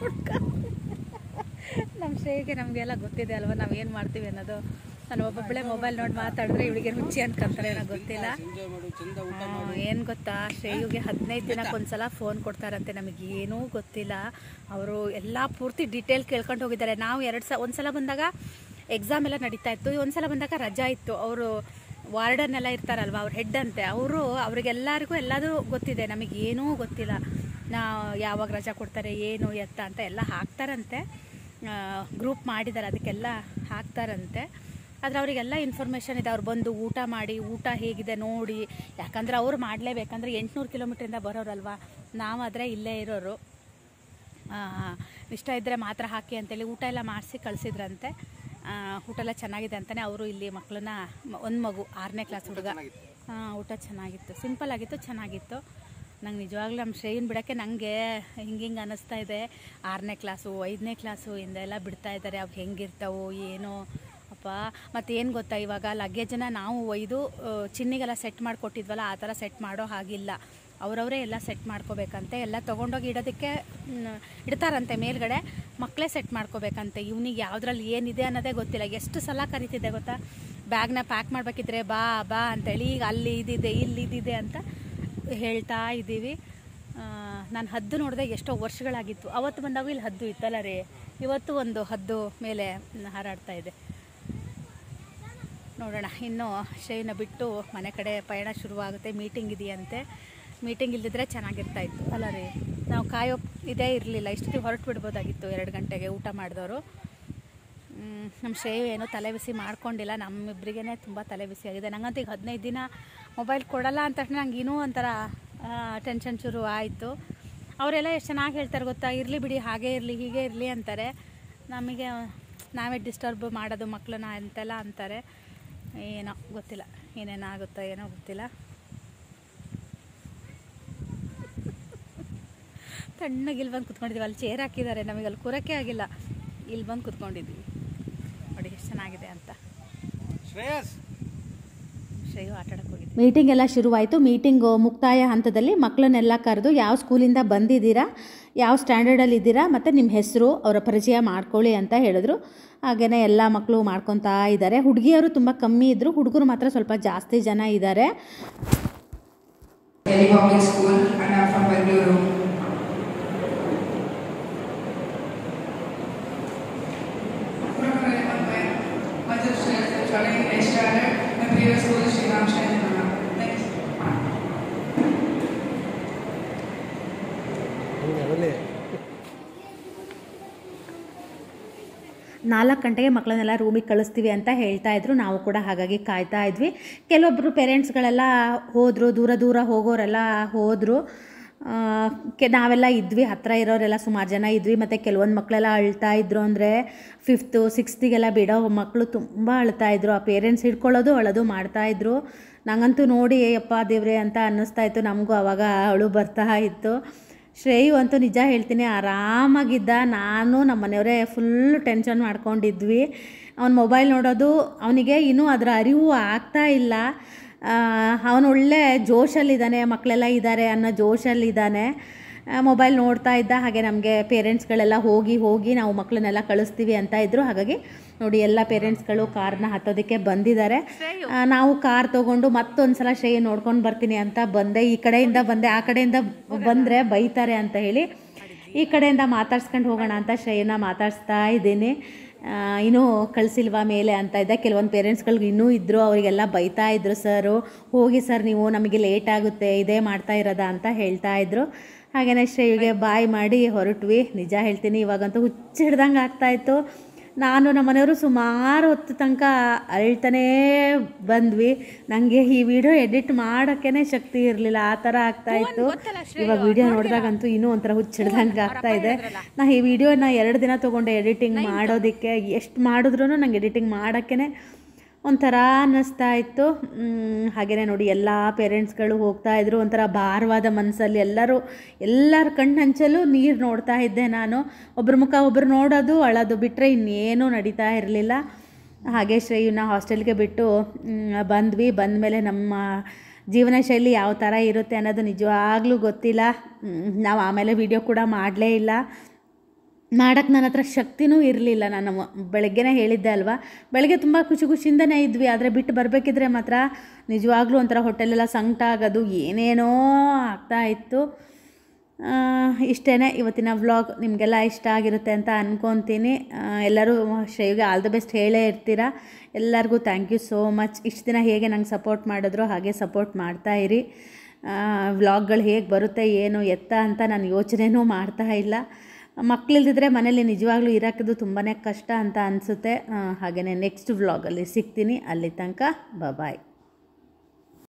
ಹುಡ್ಕ. ನಮ್ಮ ಶ್ರೇಯಿಗೆ ನಮಗೆಲ್ಲ ಗೊತ್ತಿದೆ ಅಲ್ವ ನಾವೇನು ಮಾಡ್ತೀವಿ ಅನ್ನೋದು. ನಾನು ಒಬ್ಬೊಬ್ಬಳೆ ಮೊಬೈಲ್ ನೋಡಿ ಮಾತಾಡಿದ್ರೆ ಇವಳಿಗೆ ರುಚಿ ಅನ್ಕೊಂತಾರೆ, ಏನೋ ಗೊತ್ತಿಲ್ಲ. ಏನು ಗೊತ್ತಾ, ಶ್ರೇಯುಗೆ 15 ದಿನಕ್ಕೊಂದ್ಸಲ ಫೋನ್ ಕೊಡ್ತಾರಂತೆ. ನಮಗೇನೂ ಗೊತ್ತಿಲ್ಲ. ಅವರು ಎಲ್ಲ ಪೂರ್ತಿ ಡೀಟೇಲ್ ಕೇಳ್ಕೊಂಡು ಹೋಗಿದ್ದಾರೆ. ನಾವು ಒಂದ್ಸಲ ಬಂದಾಗ ಎಕ್ಸಾಮ್ ಎಲ್ಲ ನಡೀತಾ ಇತ್ತು, ಒಂದ್ಸಲ ಬಂದಾಗ ರಜಾ ಇತ್ತು. ಅವರು ವಾರ್ಡನ್ ಎಲ್ಲ ಇರ್ತಾರಲ್ವ, ಅವ್ರ ಹೆಡ್ ಅಂತೆ ಅವರು. ಅವರಿಗೆಲ್ಲರಿಗೂ ಎಲ್ಲದೂ ಗೊತ್ತಿದೆ, ನಮಗೇನೂ ಗೊತ್ತಿಲ್ಲ. ಯಾವಾಗ ರಜಾ ಕೊಡ್ತಾರೆ ಏನು ಎತ್ತ ಅಂತ ಎಲ್ಲ ಹಾಕ್ತಾರಂತೆ. ಗ್ರೂಪ್ ಮಾಡಿದ್ದಾರೆ, ಅದಕ್ಕೆಲ್ಲ ಹಾಕ್ತಾರಂತೆ. ಆದರೆ ಅವರಿಗೆಲ್ಲ ಇನ್ಫಾರ್ಮೇಷನ್ ಇದೆ. ಅವ್ರು ಬಂದು ಊಟ ಮಾಡಿ, ಊಟ ಹೇಗಿದೆ ನೋಡಿ, ಯಾಕಂದರೆ ಅವ್ರು ಮಾಡಲೇಬೇಕಂದ್ರೆ 800 ಕಿಲೋಮೀಟ್ರಿಂದ ಬರೋರಲ್ವ. ನಾವಾದರೆ ಇಲ್ಲೇ ಇರೋರು. ಇಷ್ಟ ಇದ್ದರೆ ಮಾತ್ರ ಹಾಕಿ ಅಂತೇಳಿ ಊಟ ಎಲ್ಲ ಮಾಡಿಸಿ ಕಳಿಸಿದ್ರಂತೆ. ಊಟ ಎಲ್ಲ ಚೆನ್ನಾಗಿದೆ ಅಂತಲೇ ಅವರು ಇಲ್ಲಿ ಮಕ್ಕಳನ್ನ, ಒಂದು ಮಗು 6ನೇ ಕ್ಲಾಸ್ ಹುಡುಗ. ಊಟ ಚೆನ್ನಾಗಿತ್ತು, ಸಿಂಪಲ್ ಆಗಿತ್ತು, ಚೆನ್ನಾಗಿತ್ತು. ನಂಗೆ ನಿಜವಾಗ್ಲೂ ನಮ್ಮ ಶ್ರೇಯನ್ ಬಿಡೋಕ್ಕೆ ನನಗೆ ಹಿಂಗೆ ಅನ್ನಿಸ್ತಾ ಇದೆ. 6ನೇ ಕ್ಲಾಸು 5ನೇ ಕ್ಲಾಸು ಇಂದೆಲ್ಲ ಬಿಡ್ತಾ ಇದ್ದಾರೆ. ಅವು ಹೆಂಗಿರ್ತಾವೋ ಏನೋ ಅಪ್ಪ. ಮತ್ತು ಏನು ಗೊತ್ತಾ, ಇವಾಗ ಲಗೇಜನ್ನು ನಾವು ಒಯ್ದು ಚಿನ್ನಿಗೆಲ್ಲ ಸೆಟ್ ಮಾಡಿಕೊಟ್ಟಿದ್ವಲ್ಲ, ಆ ಥರ ಸೆಟ್ ಮಾಡೋ ಹಾಗಿಲ್ಲ. ಅವರವರೇ ಎಲ್ಲ ಸೆಟ್ ಮಾಡ್ಕೋಬೇಕಂತೆ. ಎಲ್ಲ ತೊಗೊಂಡೋಗಿ ಇಡ್ತಾರಂತೆ ಮೇಲ್ಗಡೆ. ಮಕ್ಕಳೇ ಸೆಟ್ ಮಾಡ್ಕೋಬೇಕಂತೆ. ಇವನಿಗೆ ಯಾವುದ್ರಲ್ಲಿ ಏನಿದೆ ಅನ್ನೋದೇ ಗೊತ್ತಿಲ್ಲ. ಎಷ್ಟು ಸಲ ಕರಿತಿದ್ದೆ ಗೊತ್ತಾ, ಬ್ಯಾಗ್ನ ಪ್ಯಾಕ್ ಮಾಡಬೇಕಿದ್ರೆ ಬಾ ಬಾ ಅಂತೇಳಿ. ಈಗ ಅಲ್ಲಿ ಇದಿದೆ, ಇಲ್ಲಿ ಇದಿದೆ ಅಂತ ಹೇಳ್ತಾ ಇದ್ದೀವಿ. ನಾನು ಹದ್ದು ನೋಡಿದೆ, ಎಷ್ಟೋ ವರ್ಷಗಳಾಗಿತ್ತು. ಅವತ್ತು ಬಂದಾಗ ಇಲ್ಲಿ ಹದ್ದು ಇತ್ತಲ್ಲ ರೀ, ಇವತ್ತು ಒಂದು ಹದ್ದು ಮೇಲೆ ಹಾರಾಡ್ತಾ ಇದೆ. ನೋಡೋಣ, ಇನ್ನು ಶ್ರೇಯನ ಬಿಟ್ಟು ಮನೆ ಕಡೆ ಪಯಣ ಶುರುವಾಗುತ್ತೆ. ಮೀಟಿಂಗ್ ಇದೆಯಂತೆ. ಮೀಟಿಂಗ್ ಇಲ್ದಿದ್ರೆ ಚೆನ್ನಾಗಿರ್ತಾಯಿತ್ತು ಅಲ್ಲ ರೀ. ನಾವು ಕಾಯೋ ಇದೇ ಇರಲಿಲ್ಲ, ಇಷ್ಟೊತ್ತಿಗೆ ಹೊರಟು ಬಿಡ್ಬೋದಾಗಿತ್ತು 2 ಗಂಟೆಗೆ ಊಟ ಮಾಡಿದವರು. ನಮ್ಮ ಶ್ರೇಯು ಏನೋ ತಲೆ ಬಿಸಿ ಮಾಡ್ಕೊಂಡಿಲ್ಲ. ನಮ್ಮಿಬ್ಬರಿಗೇ ತುಂಬ ತಲೆ ಬಿಸಿ ಆಗಿದೆ. ನಂಗಂತೂ ಈಗ 15 ದಿನ ಮೊಬೈಲ್ ಕೊಡಲ್ಲ ಅಂತ ತಕ್ಷಣ ನಂಗೆ ಇನ್ನೂ ಒಂಥರ ಟೆನ್ಷನ್ ಶುರು ಆಯಿತು. ಅವರೆಲ್ಲ ಎಷ್ಟು ಚೆನ್ನಾಗಿ ಹೇಳ್ತಾರೆ ಗೊತ್ತಾ, ಇರಲಿ ಬಿಡಿ, ಹಾಗೇ ಇರಲಿ ಹೀಗೆ ಇರಲಿ ಅಂತಾರೆ. ನಮಗೆ ನಾವೇ ಡಿಸ್ಟರ್ಬ್ ಮಾಡೋದು ಮಕ್ಕಳನ್ನ ಅಂತೆಲ್ಲ ಅಂತಾರೆ. ಏನೋ ಗೊತ್ತಿಲ್ಲ, ಏನೇನಾಗುತ್ತೋ ಏನೋ ಗೊತ್ತಿಲ್ಲ. ತಣ್ಣಗೆ ಇಲ್ಲಿ ಬಂದು ಕುತ್ಕೊಂಡಿದ್ದೀವಿ. ಅಲ್ಲಿ ಚೇರ್ ಹಾಕಿದ್ದಾರೆ, ನಮಗೆ ಅಲ್ಲಿ ಕೂರಕ್ಕೆ ಆಗಿಲ್ಲ. ಇಲ್ಲಿ ಬಂದು ಕುತ್ಕೊಂಡಿದ್ದೀವಿ ನೋಡಿ ಎಷ್ಟು ಚೆನ್ನಾಗಿದೆ ಅಂತ. ಶ್ರೇಯು ಆಟ ಆಡಕ್ಕೆ ಹೋಗಿದ್ವಿ. ಮೀಟಿಂಗ್ ಎಲ್ಲ ಶುರುವಾಯಿತು. ಮೀಟಿಂಗು ಮುಕ್ತಾಯ ಹಂತದಲ್ಲಿ ಮಕ್ಕಳನ್ನೆಲ್ಲ ಕರೆದು ಯಾವ ಸ್ಕೂಲಿಂದ ಬಂದಿದ್ದೀರಾ, ಯಾವ ಸ್ಟ್ಯಾಂಡರ್ಡಲ್ಲಿ ಇದ್ದೀರಾ, ಮತ್ತು ನಿಮ್ಮ ಹೆಸರು, ಅವರ ಪರಿಚಯ ಮಾಡ್ಕೊಳ್ಳಿ ಅಂತ ಹೇಳಿದ್ರು. ಹಾಗೆಯೇ ಎಲ್ಲ ಮಕ್ಕಳು ಮಾಡ್ಕೊತಾ ಇದ್ದಾರೆ. ಹುಡುಗಿಯರು ತುಂಬ ಕಮ್ಮಿ ಇದ್ದರು, ಹುಡುಗರು ಮಾತ್ರ ಸ್ವಲ್ಪ ಜಾಸ್ತಿ ಜನ ಇದ್ದಾರೆ. ನಾಲ್ಕು ಗಂಟೆಗೆ ಮಕ್ಕಳನ್ನೆಲ್ಲ ರೂಮಿಗೆ ಕಳಿಸ್ತೀವಿ ಅಂತ ಹೇಳ್ತಾ ಇದ್ರು. ನಾವು ಕೂಡ ಹಾಗಾಗಿ ಕಾಯ್ತಾ ಇದ್ವಿ. ಕೆಲವೊಬ್ಬರು ಪೇರೆಂಟ್ಸ್ಗಳೆಲ್ಲ ಹೋದರು, ದೂರ ಹೋಗೋರೆಲ್ಲ ಹೋದರು. ನಾವೆಲ್ಲ ಇದ್ವಿ, ಹತ್ತಿರ ಇರೋರೆಲ್ಲ ಸುಮಾರು ಜನ ಇದ್ವಿ. ಮತ್ತು ಕೆಲವೊಂದು ಮಕ್ಕಳೆಲ್ಲ ಅಳ್ತಾ ಇದ್ರು. ಅಂದರೆ 5th 6th ಬಿಡೋ ಮಕ್ಕಳು ತುಂಬ ಅಳ್ತಾ ಇದ್ರು. ಆ ಪೇರೆಂಟ್ಸ್ ಹಿಡ್ಕೊಳ್ಳೋದು ಅಳೋದು ಮಾಡ್ತಾಯಿದ್ರು. ನಂಗಂತೂ ನೋಡಿ ಯಪ್ಪ ದೇವ್ರೆ ಅಂತ ಅನ್ನಿಸ್ತಾಯಿತ್ತು. ನಮಗೂ ಆವಾಗ ಅಳು ಬರ್ತಾ ಇತ್ತು. ಶ್ರೇಯು ಅಂತೂ ನಿಜ ಹೇಳ್ತೀನಿ ಆರಾಮಾಗಿದ್ದ. ನಾನು ನಮ್ಮ ಮನೆಯವರೇ ಫುಲ್ ಟೆನ್ಷನ್ ಮಾಡ್ಕೊಂಡಿದ್ವಿ. ಅವನ ಮೊಬೈಲ್ ನೋಡೋದು ಅವನಿಗೆ ಇನ್ನೂ ಅದರ ಅರಿವು ಆಗ್ತಾ ಇಲ್ಲ. ಅವನು ಒಳ್ಳೆ ಜೋಶಲ್ಲಿದ್ದಾನೆ, ಮಕ್ಕಳೆಲ್ಲ ಇದ್ದಾರೆ ಅನ್ನೋ ಜೋಶಲ್ಲಿದ್ದಾನೆ. ಮೊಬೈಲ್ ನೋಡ್ತಾ ಇದ್ದ. ಹಾಗೆ ನಮಗೆ ಪೇರೆಂಟ್ಸ್ಗಳೆಲ್ಲ ಹೋಗಿ ನಾವು ಮಕ್ಕಳನ್ನೆಲ್ಲ ಕಳಿಸ್ತೀವಿ ಅಂತ ಇದ್ದರು. ಹಾಗಾಗಿ ನೋಡಿ ಎಲ್ಲ ಪೇರೆಂಟ್ಸ್ಗಳು ಕಾರ್ನ ಹತ್ತೋದಕ್ಕೆ ಬಂದಿದ್ದಾರೆ. ನಾವು ಕಾರ್ ತೊಗೊಂಡು ಮತ್ತೊಂದು ಸಲ ಶ್ರೇಯ ನೋಡ್ಕೊಂಡು ಬರ್ತೀನಿ ಅಂತ ಬಂದೆ. ಈ ಕಡೆಯಿಂದ ಬಂದೆ, ಆ ಕಡೆಯಿಂದ ಬಂದರೆ ಬೈತಾರೆ ಅಂತ ಹೇಳಿ ಈ ಕಡೆಯಿಂದ ಮಾತಾಡ್ಸ್ಕೊಂಡು ಹೋಗೋಣ ಅಂತ ಶ್ರೇಯನ ಮಾತಾಡಿಸ್ತಾ ಇದ್ದೀನಿ. ಇನ್ನೂ ಕಳಿಸಿಲ್ವಾ ಮೇಲೆ ಅಂತ ಇದ್ದೆ. ಕೆಲವೊಂದು ಪೇರೆಂಟ್ಸ್ಗಳಿಗೆ ಇನ್ನೂ ಇದ್ದರು, ಅವರಿಗೆಲ್ಲ ಬೈತಾ ಇದ್ರು. ಸರು ಹೋಗಿ ಸರ್, ನೀವು ನಮಗೆ ಲೇಟ್ ಆಗುತ್ತೆ, ಇದೇ ಮಾಡ್ತಾ ಇರೋದಾ ಅಂತ ಹೇಳ್ತಾ ಇದ್ರು. ಹಾಗೆಯೇ ಶ್ರೇಯುಗೆ ಬಾಯ್ ಮಾಡಿ ಹೊರಟ್ವಿ. ನಿಜ ಹೇಳ್ತೀನಿ ಇವಾಗಂತೂ ಹುಚ್ಚು ಹಿಡ್ದಂಗೆ ಆಗ್ತಾಯಿತ್ತು. ನಾನು ನಮ್ಮ ಮನೆಯವರು ಸುಮಾರು ಹೊತ್ತು ತನಕ ಅಳ್ತಾನೇ ಬಂದ್ವಿ. ನನಗೆ ಈ ವಿಡಿಯೋ ಎಡಿಟ್ ಮಾಡೋಕ್ಕೇ ಶಕ್ತಿ ಇರಲಿಲ್ಲ, ಆ ಥರ ಆಗ್ತಾಯಿತ್ತು. ಇವಾಗ ವಿಡಿಯೋ ನೋಡಿದಾಗಂತೂ ಇನ್ನೂ ಒಂಥರ ಹುಚ್ಚಿಡ್ದಂಗೆ ಆಗ್ತಾಯಿದೆ. ನಾ ಈ ವಿಡಿಯೋನ 2 ದಿನ ತೊಗೊಂಡೆ ಎಡಿಟಿಂಗ್ ಮಾಡೋದಕ್ಕೆ. ಎಷ್ಟು ಮಾಡಿದ್ರೂ ನಂಗೆ ಎಡಿಟಿಂಗ್ ಮಾಡೋಕ್ಕೇ ಒಂಥರ ಅನ್ನಿಸ್ತಾ ಇತ್ತು. ಹಾಗೆಯೇ ನೋಡಿ ಎಲ್ಲ ಪೇರೆಂಟ್ಸ್ಗಳು ಹೋಗ್ತಾಯಿದ್ರು, ಒಂಥರ ಭಾರವಾದ ಮನಸ್ಸಲ್ಲಿ ಎಲ್ಲರ ಕಣ್ಣಂಚಲ್ಲೂ ನೀರು ನೋಡ್ತಾ ಇದ್ದೆ ನಾನು. ಒಬ್ಬರ ಮುಖ ಒಬ್ಬರು ನೋಡೋದು ಅಳೋದು ಬಿಟ್ಟರೆ ಇನ್ನೇನೂ ನಡೀತಾ ಇರಲಿಲ್ಲ. ಹಾಗೆ ಶ್ರೇಯುನ ಹಾಸ್ಟೆಲ್ಗೆ ಬಿಟ್ಟು ಬಂದ್ವಿ. ಬಂದಮೇಲೆ ನಮ್ಮ ಜೀವನ ಶೈಲಿ ಯಾವ ಥರ ಇರುತ್ತೆ ಅನ್ನೋದು ನಿಜವಾಗ್ಲೂ ಗೊತ್ತಿಲ್ಲ. ನಾವು ಆಮೇಲೆ ವಿಡಿಯೋ ಕೂಡ ಮಾಡಲೇ ಇಲ್ಲ. ಮಾಡೋಕ್ಕೆ ನನ್ನ ಹತ್ರ ಶಕ್ತಿನೂ ಇರಲಿಲ್ಲ. ನಾನು ಬೆಳಗ್ಗೆನೇ ಹೇಳಿದ್ದೆ ಅಲ್ವಾ, ಬೆಳಗ್ಗೆ ತುಂಬ ಖುಷಿಯಿಂದನೇ ಇದ್ವಿ. ಆದರೆ ಬಿಟ್ಟು ಬರಬೇಕಿದ್ರೆ ಮಾತ್ರ ನಿಜವಾಗ್ಲೂ ಒಂಥರ ಹೊಟ್ಟೆಲೆಲ್ಲ ಸಂಕಟ ಆಗೋದು, ಏನೇನೋ ಆಗ್ತಾಯಿತ್ತು. ಇಷ್ಟೇ ಇವತ್ತಿನ ವ್ಲಾಗ್. ನಿಮಗೆಲ್ಲ ಇಷ್ಟ ಆಗಿರುತ್ತೆ ಅಂತ ಅಂದ್ಕೊತೀನಿ. ಎಲ್ಲರೂ ಶ್ರೇಯುಗೆ ಆಲ್ ದ ಬೆಸ್ಟ್ ಹೇಳೇ ಇರ್ತೀರಾ. ಎಲ್ಲರಿಗೂ ಥ್ಯಾಂಕ್ ಯು ಸೋ ಮಚ್. ಇಷ್ಟು ದಿನ ಹೇಗೆ ನಂಗೆ ಸಪೋರ್ಟ್ ಮಾಡಿದ್ರು ಹಾಗೆ ಸಪೋರ್ಟ್ ಮಾಡ್ತಾಯಿರಿ. ವ್ಲಾಗ್ಗಳು ಹೇಗೆ ಬರುತ್ತೆ ಏನು ಎತ್ತ ಅಂತ ನಾನು ಯೋಚನೆನೂ ಮಾಡ್ತಾ ಇಲ್ಲ. ಮಕ್ಕಳಿಲ್ದಿದ್ರೆ ಮನೇಲಿ ನಿಜವಾಗ್ಲೂ ಇರೋಕ್ಕದು ತುಂಬಾ ಕಷ್ಟ ಅಂತ ಅನಿಸುತ್ತೆ. ಹಾಗೆಯೇ ನೆಕ್ಸ್ಟ್ ವ್ಲಾಗಲ್ಲಿ ಸಿಗ್ತೀನಿ. ಅಲ್ಲಿ ತನಕ ಬಾಯ್.